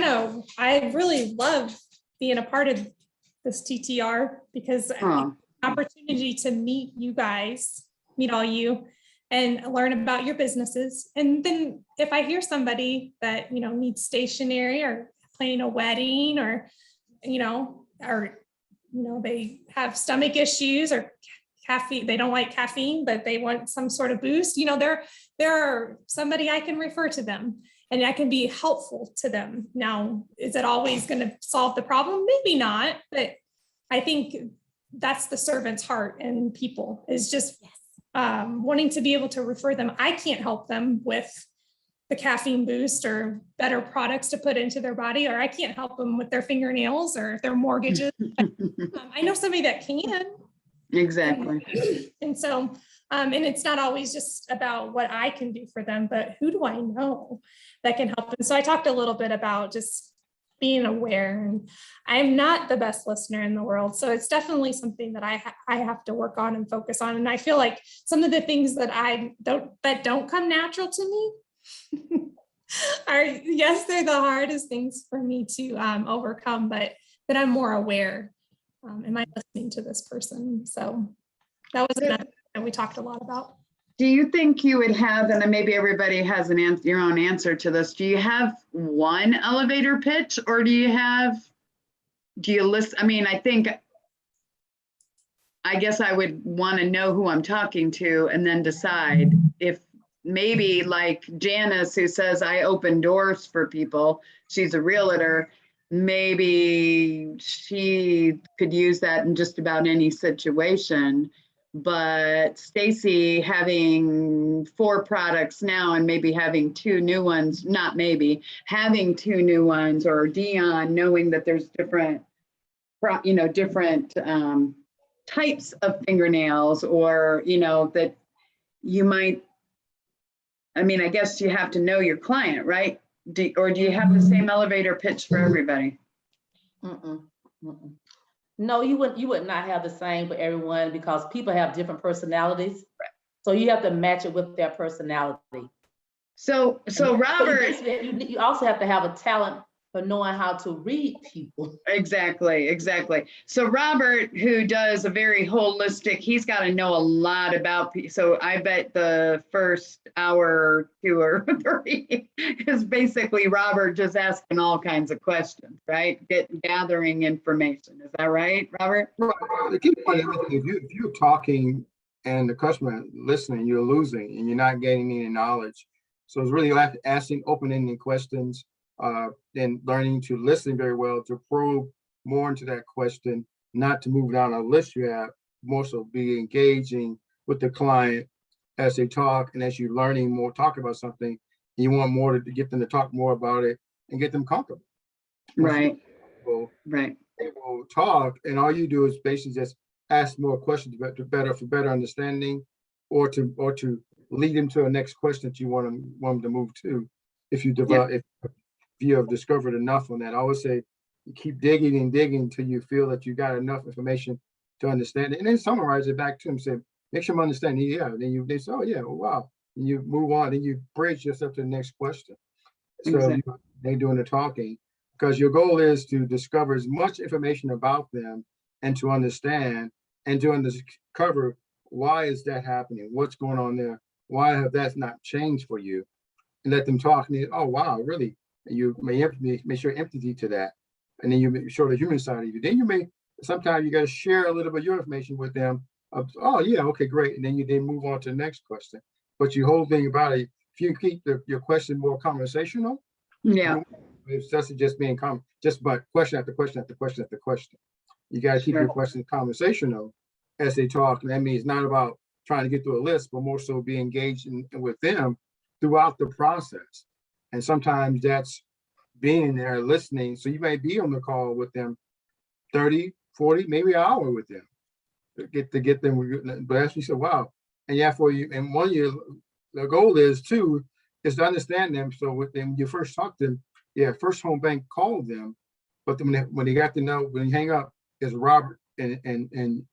I really love being a part of this TTR, because opportunity to meet you guys, meet all you, and learn about your businesses. And then if I hear somebody that, needs stationery or planning a wedding, or, they have stomach issues or caffeine, they don't like caffeine, but they want some sort of boost, you know, they're somebody I can refer to them and I can be helpful to them. Now, is it always going to solve the problem? Maybe not, but I think that's the servant's heart in people, is just wanting to be able to refer them. I can't help them with the caffeine boost or better products to put into their body, or I can't help them with their fingernails or their mortgages. I know somebody that can. Exactly. And so, and it's not always just about what I can do for them, but who do I know that can help them? So I talked a little bit about just being aware, and I'm not the best listener in the world. So it's definitely something that I have to work on and focus on. And I feel like some of the things that that don't come natural to me are, yes, they're the hardest things for me to overcome, but that I'm more aware. Am I listening to this person? So that was another thing that we talked a lot about. Do you think you would have, and then maybe everybody has your own answer to this, do you have one elevator pitch, or do you list, I mean, I guess I would want to know who I'm talking to and then decide if maybe like Janice, who says I open doors for people, she's a realtor, maybe she could use that in just about any situation. But Stacy having 4 products now and maybe having 2 new ones, not maybe, having 2 new ones, or Dion knowing that there's different, different types of fingernails, or, that you might, I mean, I guess you have to know your client, right? Or do you have the same elevator pitch for everybody? No, you would not have the same for everyone, because people have different personalities. So you have to match it with their personality. So Robert, You also have to have a talent for knowing how to read people. exactly. So Robert, who does a very holistic, he's got to know a lot about, so I bet the first hour, 2 or 3 is basically Robert just asking all kinds of questions, right? Gathering information. Is that right, Robert? The key point is, if you're talking and the customer listening, you're losing and you're not getting any knowledge. So it's really like asking open-ended questions, then learning to listen very well, to probe more into that question, not to move down a list you have, more so be engaging with the client as they talk, and as you're learning more, talk about something, you want more to get them to talk more about it and get them comfortable. Right. They will talk, and all you do is basically just ask more questions for better understanding, or to lead them to a next question that you want them to move to. If you develop, if you have discovered enough on that, I always say, you keep digging and digging until you feel that you got enough information to understand it, and then summarize it back to them. Say, make sure I'm understanding. Yeah, then they say, oh yeah, well, wow. And you move on, and you bridge yourself to the next question. So Exactly. they're doing the talking, because your goal is to discover as much information about them and to understand and to discover why is that happening, what's going on there, why have that not changed for you, and let them talk. And oh wow, really? And you may make sure empathy to that, and then you show the human side of you. Then you may sometimes you got to share a little bit of your information with them. Oh yeah, okay, great, and then you move on to the next question. But your whole thing about it, if you keep your question more conversational, Yeah. it's just being just by question after question after question after question. You got to keep your questions conversational as they talk. And that means not about trying to get through a list, but more so be engaged with them throughout the process. And sometimes that's being there listening. So you may be on the call with them 30, 40, maybe an hour with them to get them. But as you said, wow. And yeah, for you, and the goal is to understand them. So when you first talk to them, First Home Bank called them, but then when they got to know, when you hang up, is Robert and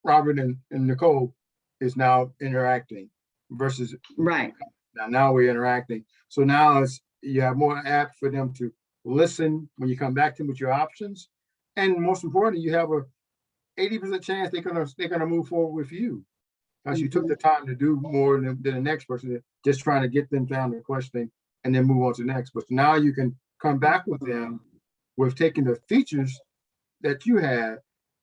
Robert and Nicole is now interacting versus Right. now we're interacting. So now you have more apt for them to listen when you come back to them with your options, and most importantly, you have a 80% chance they're gonna move forward with you, because you took the time to do more than the next person, just trying to get them down to questioning and then move on to the next. But now you can come back with them with taking the features that you had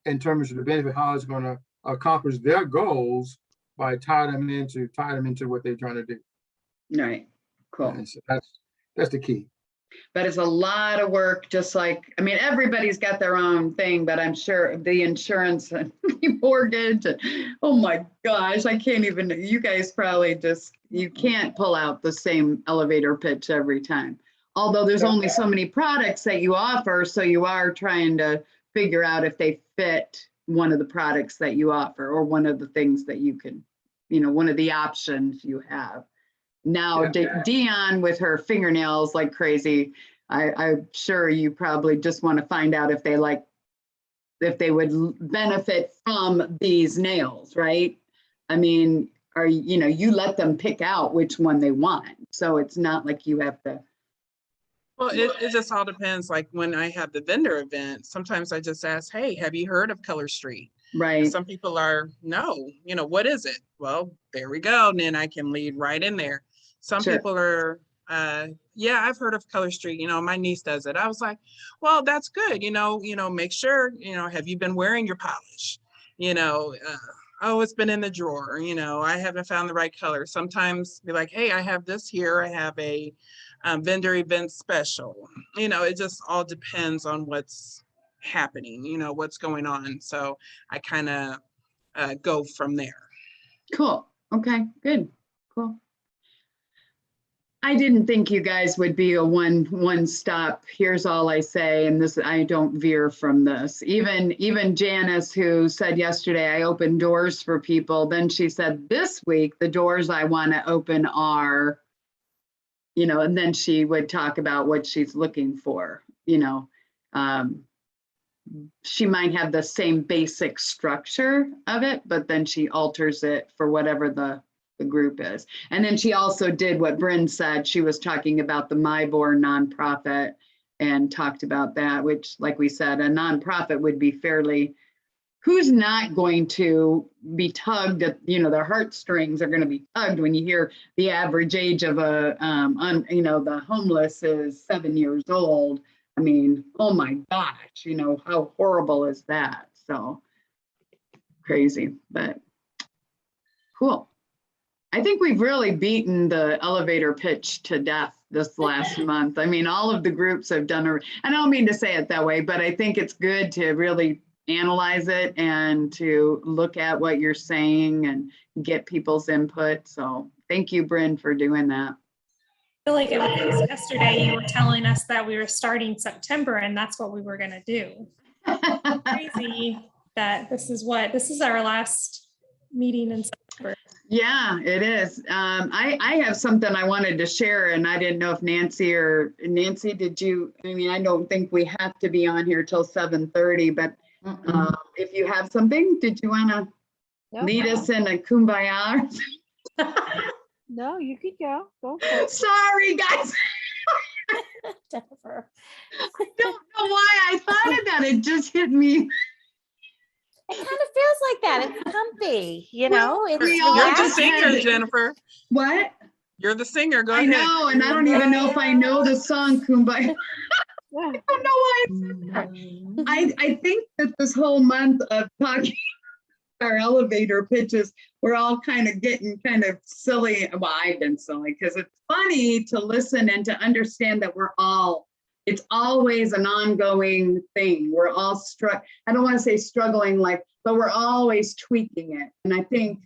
in terms of the benefit, how it's going to accomplish their goals by tying them into what they're trying to do. Right, cool. And so that's the key. But it's a lot of work, just like, I mean, everybody's got their own thing, but I'm sure the insurance and the mortgage, and, oh my gosh, I can't even, you guys probably just, you can't pull out the same elevator pitch every time. Although there's only so many products that you offer, so you are trying to figure out if they fit one of the products that you offer, or one of the things that you can, one of the options you have. Now, Dion with her fingernails like crazy, I'm sure you probably just want to find out if they would benefit from these nails, right? I mean, you let them pick out which one they want. So it's not like you have to. Well, it just all depends. Like when I have the vendor event, sometimes I just ask, hey, have you heard of Color Street? Right. And some people are, no, what is it? Well, there we go. And then I can lead right in there. Some Sure. people are, yeah, I've heard of Color Street. My niece does it. I was like, well, that's good. Make sure, have you been wearing your polish? Oh, it's been in the drawer. I haven't found the right color. Sometimes be like, hey, I have this here. I have a vendor event special. It just all depends on what's happening, what's going on. So I kind of go from there. Cool. Okay, good. Cool. I didn't think you guys would be a one stop. Here's all I say, and this, I don't veer from this. Even Janice, who said yesterday I open doors for people, then she said this week the doors I want to open are, and then she would talk about what she's looking for. She might have the same basic structure of it, but then she alters it for whatever the group is. And then she also did what Bryn said. She was talking about the MyBor nonprofit and talked about that, which, like we said, a nonprofit would be fairly, who's not going to be tugged at, their heartstrings are going to be tugged when you hear the average age of the homeless is 7 years old. I mean, oh my gosh, how horrible is that? So crazy, but cool. I think we've really beaten the elevator pitch to death this last month. I mean, all of the groups have done, I don't mean to say it that way, but I think it's good to really analyze it and to look at what you're saying and get people's input. So thank you, Bryn, for doing that. I feel like it was yesterday you were telling us that we were starting September and that's what we were going to do. Crazy that this is our last meeting in September. Yeah, it is. I have something I wanted to share, and I didn't know if Nancy, did you? I mean, I don't think we have to be on here till 7:30, but if you have something, did you want to lead us in a kumbaya? No, you could go. Go for it. Sorry, guys. Jennifer. I don't know why I thought of that. It just hit me. It kind of feels like that. It's comfy, It's we all You're the just singer, had- Jennifer. What? You're the singer. Go I ahead. know, and I don't even know if I know the song Kumbaya. Yeah. I don't know why I said that. I think that this whole month of talking our elevator pitches, we're all kind of getting kind of silly. Well, I've been silly because it's funny to listen and to understand that it's always an ongoing thing. We're all I don't want to say struggling, but we're always tweaking it. And I think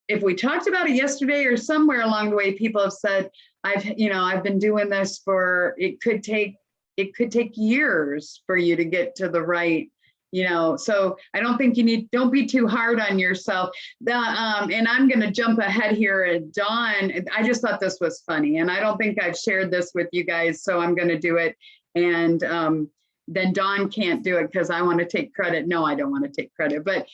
if we talked about it yesterday or somewhere along the way, people have said, I've been doing this for, it could take years for you to get to the right, so I don't think don't be too hard on yourself. And I'm going to jump ahead here at Dawn. I just thought this was funny, and I don't think I've shared this with you guys, so I'm going to do it. And then Dawn can't do it because I want to take credit. No, I don't want to take credit, but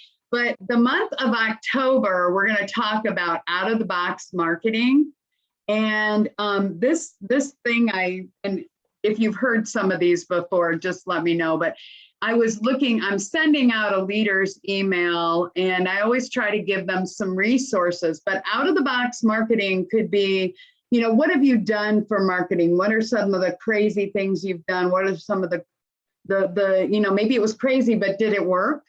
the month of October, we're going to talk about out of the box marketing. And this thing, and if you've heard some of these before, just let me know. But I'm sending out a leader's email, and I always try to give them some resources, but out of the box marketing could be, what have you done for marketing? What are some of the crazy things you've done? What are some of the maybe it was crazy, but did it work?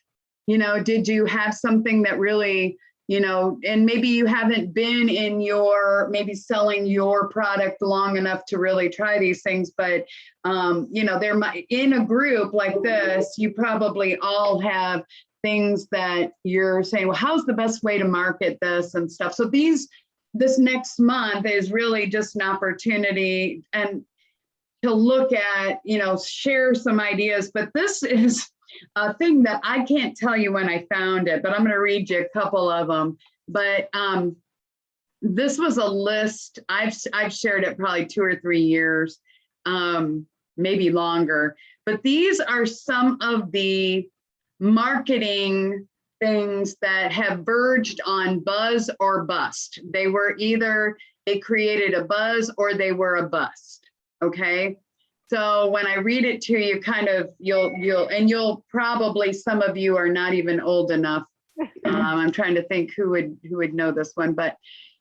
You know, did you have something that really, you know, and maybe you haven't been in your, maybe selling your product long enough to really try these things, but, you know, there might, in a group like this, you probably all have things that you're saying, well, how's the best way to market this and stuff. So this next month is really just an opportunity and to look at, you know, share some ideas, but this is a thing that I can't tell you when I found it, but I'm going to read you a couple of them. But this was a list. I've shared it probably 2 or 3 years, maybe longer. But these are some of the marketing things that have verged on buzz or bust. They were either they created a buzz or they were a bust. Okay. So when I read it to you, kind of, you'll probably, some of you are not even old enough. I'm trying to think who would know this one, but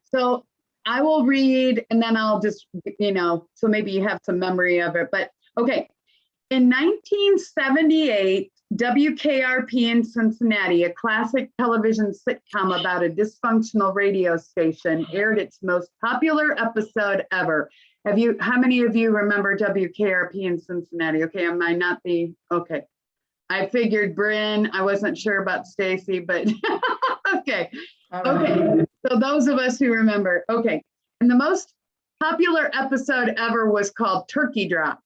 so I will read and then I'll just, you know, so maybe you have some memory of it, but okay. In 1978, WKRP in Cincinnati, a classic television sitcom about a dysfunctional radio station, aired its most popular episode ever. How many of you remember WKRP in Cincinnati? Okay, I might not be, okay. I figured Bryn, I wasn't sure about Stacy, but okay. Okay, so those of us who remember, okay. And the most popular episode ever was called Turkey Drop.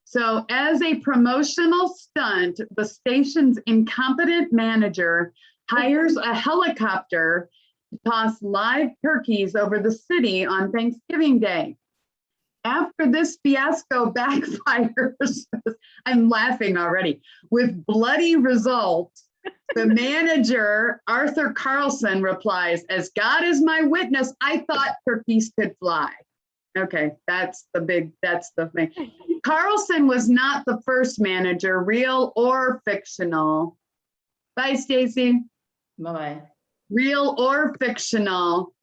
So as a promotional stunt, the station's incompetent manager hires a helicopter to toss live turkeys over the city on Thanksgiving Day. After this fiasco backfires, I'm laughing already, with bloody results, the manager, Arthur Carlson, replies, "As God is my witness, I thought turkeys could fly." Okay, that's the thing. Carlson was not the first manager, real or fictional. Bye, Stacy. Bye-bye. Real or fictional,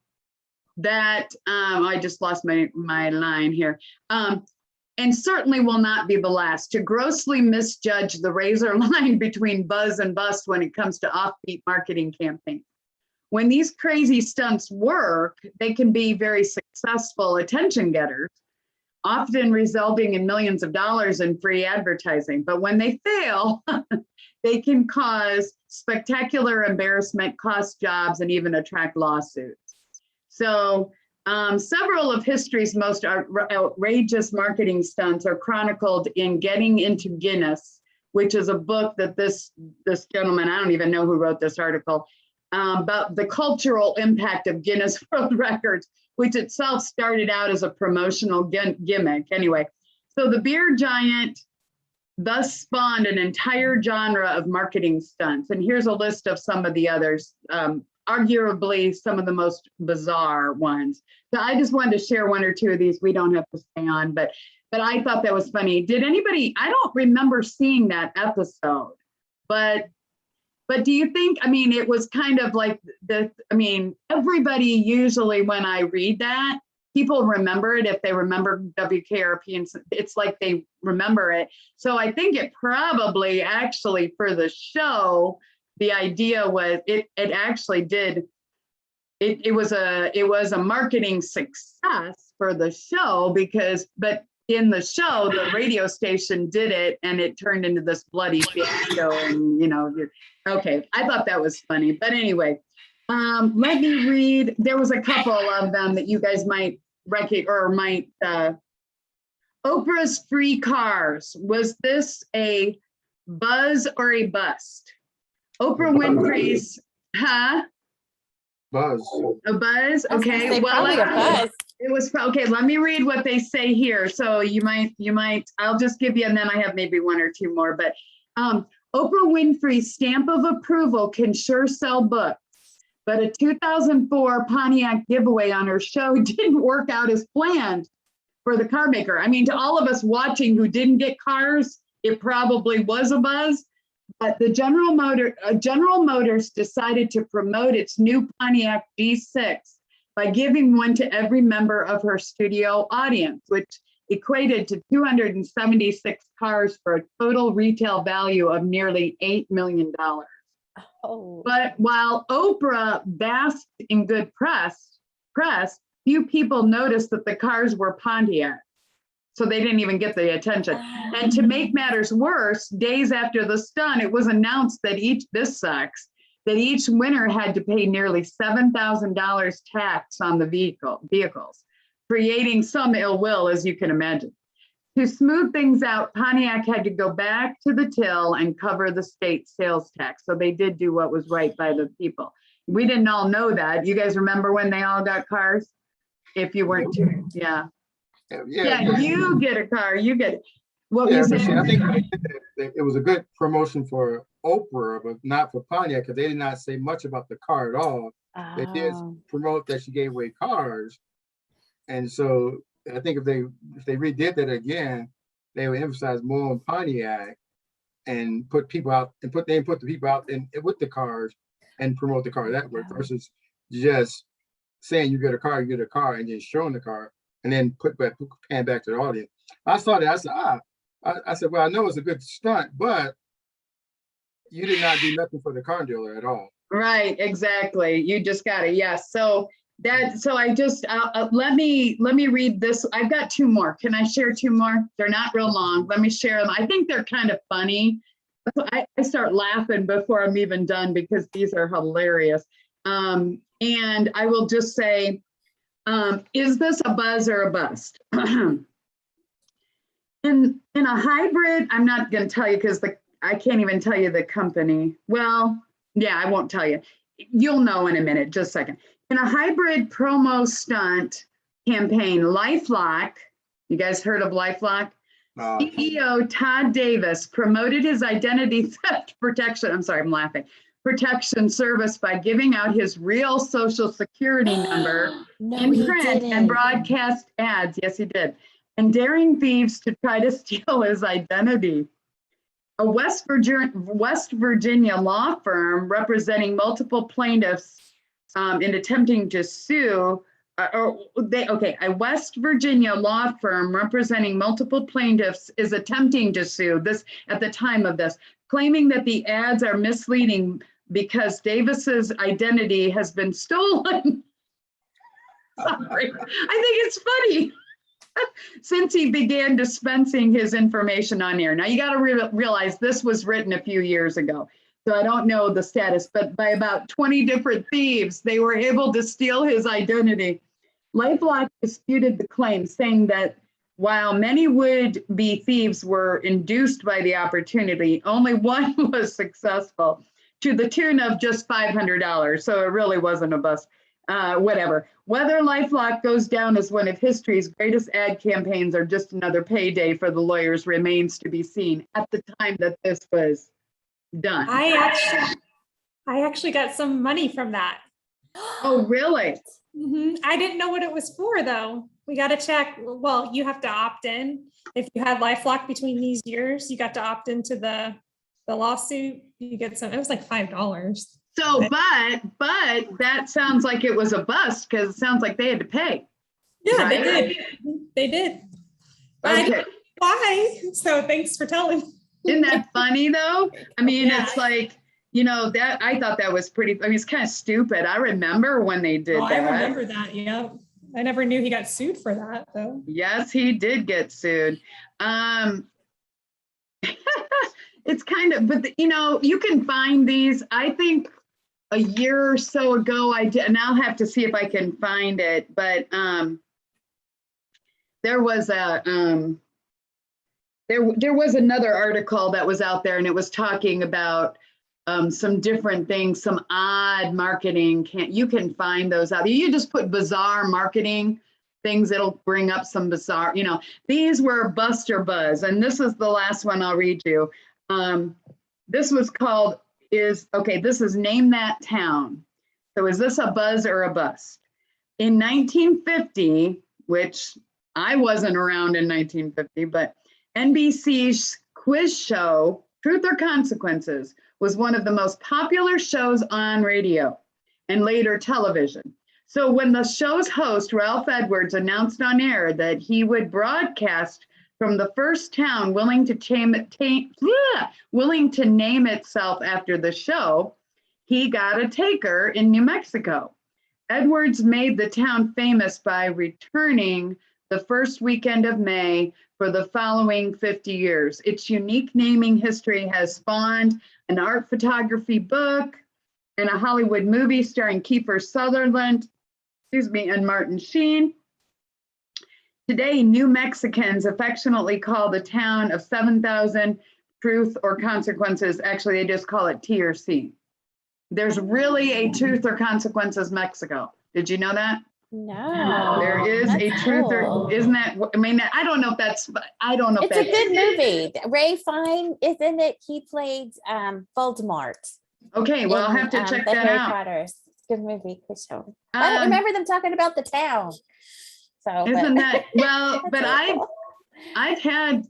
that I just lost my line here. And certainly will not be the last to grossly misjudge the razor line between buzz and bust when it comes to offbeat marketing campaigns. When these crazy stunts work, they can be very successful attention getters, often resulting in millions of dollars in free advertising. But when they fail, they can cause spectacular embarrassment, cost jobs, and even attract lawsuits. So several of history's most outrageous marketing stunts are chronicled in Getting into Guinness, which is a book that this gentleman, I don't even know who wrote this article, about the cultural impact of Guinness World Records, which itself started out as a promotional gimmick. Anyway, so the beer giant thus spawned an entire genre of marketing stunts. And here's a list of some of the others, arguably some of the most bizarre ones. So I just wanted to share 1 or 2 of these. We don't have to stay on, but I thought that was funny. Did anybody, I don't remember seeing that episode, but do you think, I mean, it was kind of like everybody usually when I read that, people remember it if they remember WKRP, and it's like they remember it. So I think it probably actually for the show, the idea was it actually did, it was a marketing success for the show but in the show, the radio station did it and it turned into this bloody fiasco and, you know, okay, I thought that was funny. But anyway, let me read, there was a couple of them that you guys might recognize or might, Oprah's free cars. Was this a buzz or a bust? Oprah Winfrey's, Buzz. a buzz? I was gonna Okay, say probably a buzz. it was, okay, let me read what they say here. So you might, I'll just give you, and then I have maybe 1 or 2 more, but Oprah Winfrey's stamp of approval can sure sell books, but a 2004 Pontiac giveaway on her show didn't work out as planned for the car maker. I mean, to all of us watching who didn't get cars, it probably was a buzz, but the General Motors decided to promote its new Pontiac G6 by giving one to every member of her studio audience, which equated to 276 cars for a total retail value of nearly $8 million. Oh, But while Oprah basked in good press, few people noticed that the cars were Pontiac. So they didn't even get the attention. And to make matters worse, days after the stunt, it was announced that each winner had to pay nearly $7,000 tax on the vehicles, creating some ill will, as you can imagine. To smooth things out, Pontiac had to go back to the till and cover the state sales tax. So they did do what was right by the people. We didn't all know that. You guys remember when they all got cars? If you weren't too, yeah. Yeah, you get a car, you get it. What Yeah, was but see, I think it? it was a good promotion for Oprah, but not for Pontiac, because they did not say much about the car at all. They did Oh. promote that she gave away cars. And so I think if they redid that again, they would emphasize more on Pontiac and put people out and put the people out in with the cars and promote the car that way versus just saying you get a car, and just showing the car and then pan back to the audience. I saw that. I said, I said, well, I know it's a good stunt, but you did not do nothing for the car dealer at all. Right, exactly. You just got it. Yes. So I just let me read this. I've got two more. Can I share two more? They're not real long. Let me share them. I think they're kind of funny. I start laughing before I'm even done because these are hilarious. And I will just say, is this a buzz or a bust? In a hybrid, I'm not going to tell you because I can't even tell you the company. Well, yeah, I won't tell you. You'll know in a minute, just a second. In a hybrid promo stunt campaign, LifeLock, you guys heard of LifeLock? CEO Todd Davis promoted his identity theft protection. I'm sorry, I'm laughing. Protection service by giving out his real social security number No, in he print and didn't. broadcast ads. Yes, he did. And daring thieves to try to steal his identity. A West Virginia law firm representing multiple plaintiffs in attempting to sue, a West Virginia law firm representing multiple plaintiffs is attempting to sue this at the time of this, claiming that the ads are misleading because Davis's identity has been stolen. Sorry, I think it's funny. Since he began dispensing his information on air. Now you got to realize this was written a few years ago. So I don't know the status, but by about 20 different thieves, they were able to steal his identity. LifeLock disputed the claim, saying that while many would-be thieves were induced by the opportunity, only one was successful to the tune of just $500. So it really wasn't a bust. Whatever. Whether LifeLock goes down as one of history's greatest ad campaigns or just another payday for the lawyers remains to be seen at the time that this was done. I actually got some money from that. Oh, really? I didn't know what it was for though. We got to check. Well, you have to opt in. If you had LifeLock between these years, you got to opt into the lawsuit. You get some, it was like $5. So, but that sounds like it was a bust because it sounds like they had to pay. Yeah, right? They did. But I Okay. didn't know why? So thanks for telling. Isn't that funny though? I mean, Yeah. it's like, that I thought that was pretty, I mean, it's kind of stupid. I remember when they did Oh, that. I remember that. Yeah. I never knew he got sued for that though. Yes, he did get sued. It's kind of, but you can find these. I think a year or so ago I did, and I'll have to see if I can find it, but there was another article that was out there and it was talking about some different things, some odd marketing. You can find those out there. You just put bizarre marketing things, it'll bring up some bizarre, these were bust or buzz. And this is the last one I'll read you. This was called, this is Name That Town. So is this a buzz or a bust? In 1950, which I wasn't around in 1950, but NBC's quiz show, Truth or Consequences, was one of the most popular shows on radio and later television. So when the show's host, Ralph Edwards, announced on air that he would broadcast from the first town willing to name itself after the show, he got a taker in New Mexico. Edwards made the town famous by returning the first weekend of May for the following 50 years. Its unique naming history has spawned an art photography book and a Hollywood movie starring Kiefer Sutherland, and Martin Sheen. Today, New Mexicans affectionately call the town of 7,000 Truth or Consequences. Actually, they just call it T or C. There's really a Truth or Consequences Mexico. Did you know that? No. There is a that's truth cool. or, isn't that, I mean, I don't know if that's, I don't know if It's a that's. good movie. Ray Fine is in it. He played Voldemort. Okay, well, I'll in, have to check the that Harry out. Potters. It's a good movie. Good show. I don't Um, remember them talking about the town. So Isn't but- that, well, That's but so cool. I've had,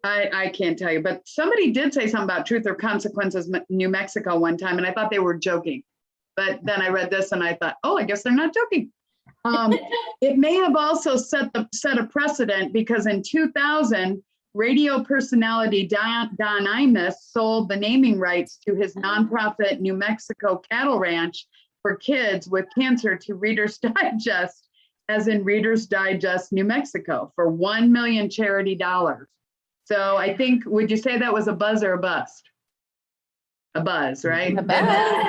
I can't tell you, but somebody did say something about Truth or Consequences, New Mexico one time, and I thought they were joking. But then I read this and I thought, oh, I guess they're not joking. It may have also set a precedent because in 2000, radio personality Don Imus sold the naming rights to his nonprofit New Mexico cattle ranch for kids with cancer to Reader's Digest, as in Reader's Digest New Mexico, for $1 million charity dollars. So I think, would you say that was a buzz or a bust? A buzz, right? A buzz.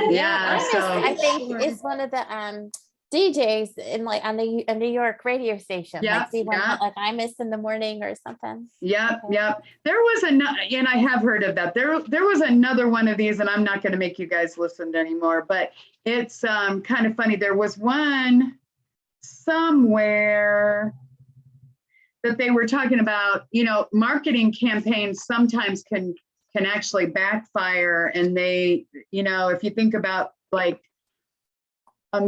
Yeah, Imus, so- I think is one of the DJs in like on the New York radio station. Yeah, Like see one yeah. like Imus in the morning or something. Yep, yep. There was another, and I have heard of that. There was another one of these, and I'm not going to make you guys listen anymore, but it's kind of funny. There was one somewhere that they were talking about, you know, marketing campaigns sometimes can actually backfire, and they, you know, if you think about like,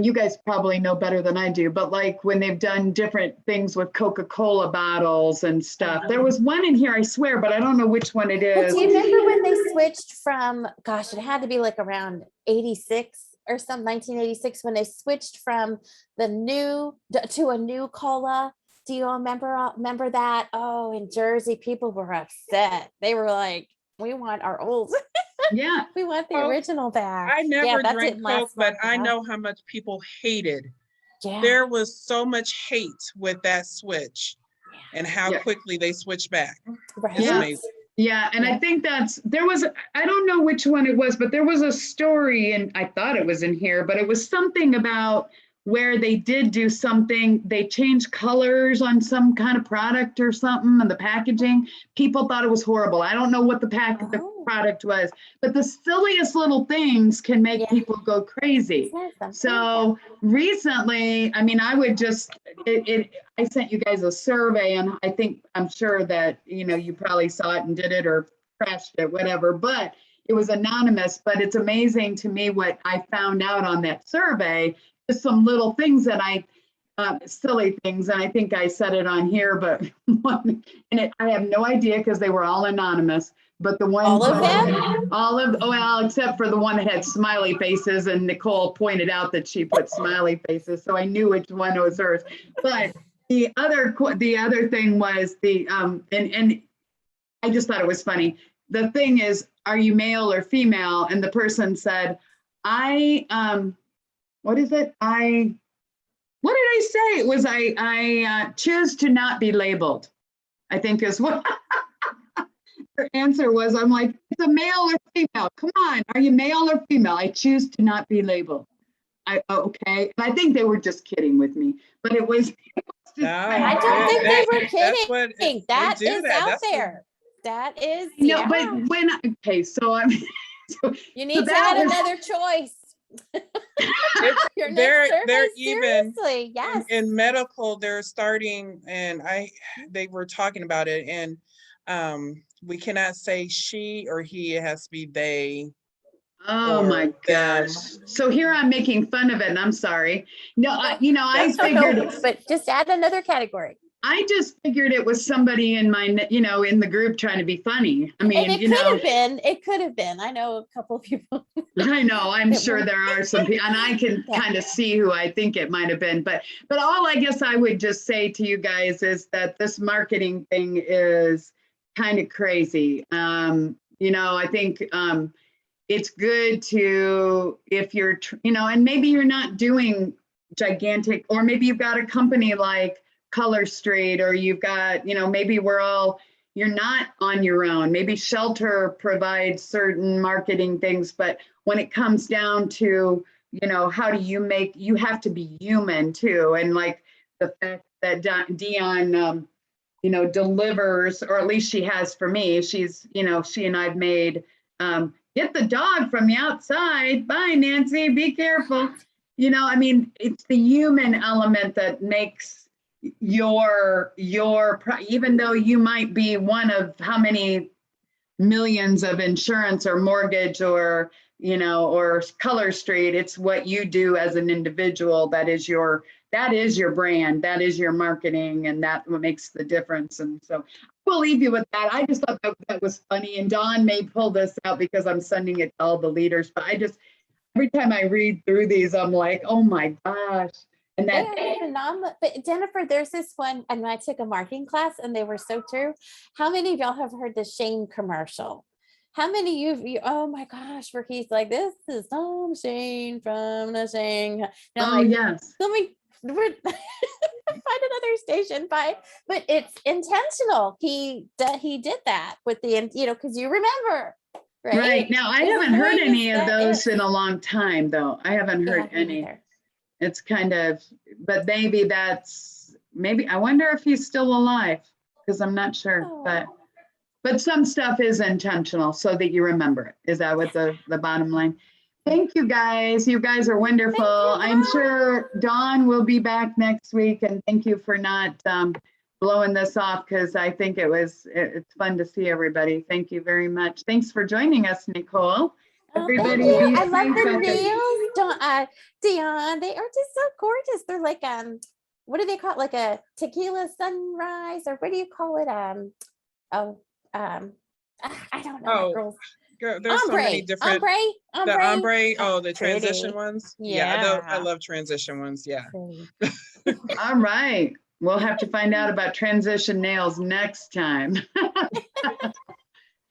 you guys probably know better than I do, but like when they've done different things with Coca-Cola bottles and stuff. There was one in here, I swear, but I don't know which one it Well, is. do you remember when they switched from, gosh, it had to be like around 86 or some 1986 when they switched from the new to a new cola. Do you all remember that? Oh, in Jersey, people were upset. They were like, we want our old, Yeah, we want the Oh, original back. I never that drank didn't last Coke, but long I enough. know how much people hated. Yeah. There was so much hate with that switch and how Yeah. quickly they switched back. Right. It's Yeah. amazing. yeah, and I think there was, I don't know which one it was, but there was a story, and I thought it was in here, but it was something about where they did do something, they changed colors on some kind of product or something, and the packaging, people thought it was horrible. I don't know what the Oh. product was, but the silliest little things can make Yeah. people go crazy. Isn't that something? So recently, I mean, I would just, I sent you guys a survey, and I'm sure that, you know, you probably saw it and did it or crashed it, whatever, but it was anonymous. But it's amazing to me what I found out on that survey, just some little things that silly things. And I think I said it on here, but I have no idea because they were all anonymous. But the one, All of them? well, except for the one that had smiley faces, and Nicole pointed out that she put smiley faces, so I knew which one was hers. But the other thing was and I just thought it was funny. The thing is, are you male or female? And the person said, what is it? What did I say? It was I choose to not be labeled, I think is what her answer was. I'm like, it's a male or female. Come on, are you male or female? I choose to not be labeled. Okay. And I think they were just kidding with me, but it was. No, I don't think they were that's kidding. what they That do is that. out That's what- there. That is, No, yeah. but when, okay, so I'm, You need to that add was- another choice. Your They're- next they're survey, even seriously, yes. in medical, they're starting, and they were talking about it, and we cannot say she or he, it has to be they. oh or my them. gosh. So here I'm making fun of it, and I'm sorry. No, I That's okay. figured, But just add another category. I just figured it was somebody in my, in the group trying to be funny. I And mean, it could have been. I know a couple of people. I know, I'm It sure was- there are some people, and I can Yeah. kind of see who I think it might have been, but all I guess I would just say to you guys is that this marketing thing is kind of crazy. I think, it's good to, if you're, and maybe you're not doing gigantic, or maybe you've got a company like Color Street, or you've got, maybe you're not on your own. Maybe Shelter provides certain marketing things, but when it comes down to, how do you have to be human too. And like the fact that Dion, delivers, or at least she has for me. She's, she and I've made, get the dog from the outside. Bye, Nancy, be careful. It's the human element that makes even though you might be one of how many millions of insurance or mortgage or Color Street, it's what you do as an individual that is your brand, that is your marketing, and that what makes the difference. And so we'll leave you with that. I just thought that was funny, and Dawn may pull this out because I'm sending it to all the leaders, but every time I read through these, I'm like, oh my gosh. And They that are phenomenal. But Jennifer, there's this one, and I took a marketing class and they were so true. How many of y'all have heard the Shane commercial? How many of you, oh my gosh, where he's like, this is Tom Shane from the Shane. yes. Let me find another station, but it's intentional. He did that with the, because you remember. Right. Now, I haven't heard any of those in a long time, though. I haven't heard any. Either. It's kind of, but maybe I wonder if he's still alive, because I'm not sure, Oh. but some stuff is intentional so that you remember it. Is that what the bottom line? Thank you guys. You guys are wonderful. I'm sure Dawn will be back next week, and thank you for not blowing this off, because I think it's fun to see everybody. Thank you very much. Thanks for joining us, Nicole. Everybody, Thank you. be I love safe the out there. nails, Dion. They are just so gorgeous. They're like what do they call it? Like a tequila sunrise, or what do you call it? I don't know, Oh, girls. Girl, there's so many different. The ombre, the transition Pretty. ones. I Yeah. love transition ones. Yeah. Pretty. All right. We'll have to find out about transition nails next time.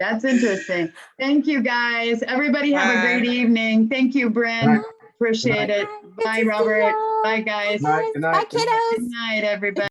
That's interesting. Thank you, guys. Everybody have a great evening. Thank you, Bryn. Bye. Appreciate it. Good Bye, to see Robert. y'all. Bye, guys. Good night, good Bye, night. kiddos. Good night, everybody.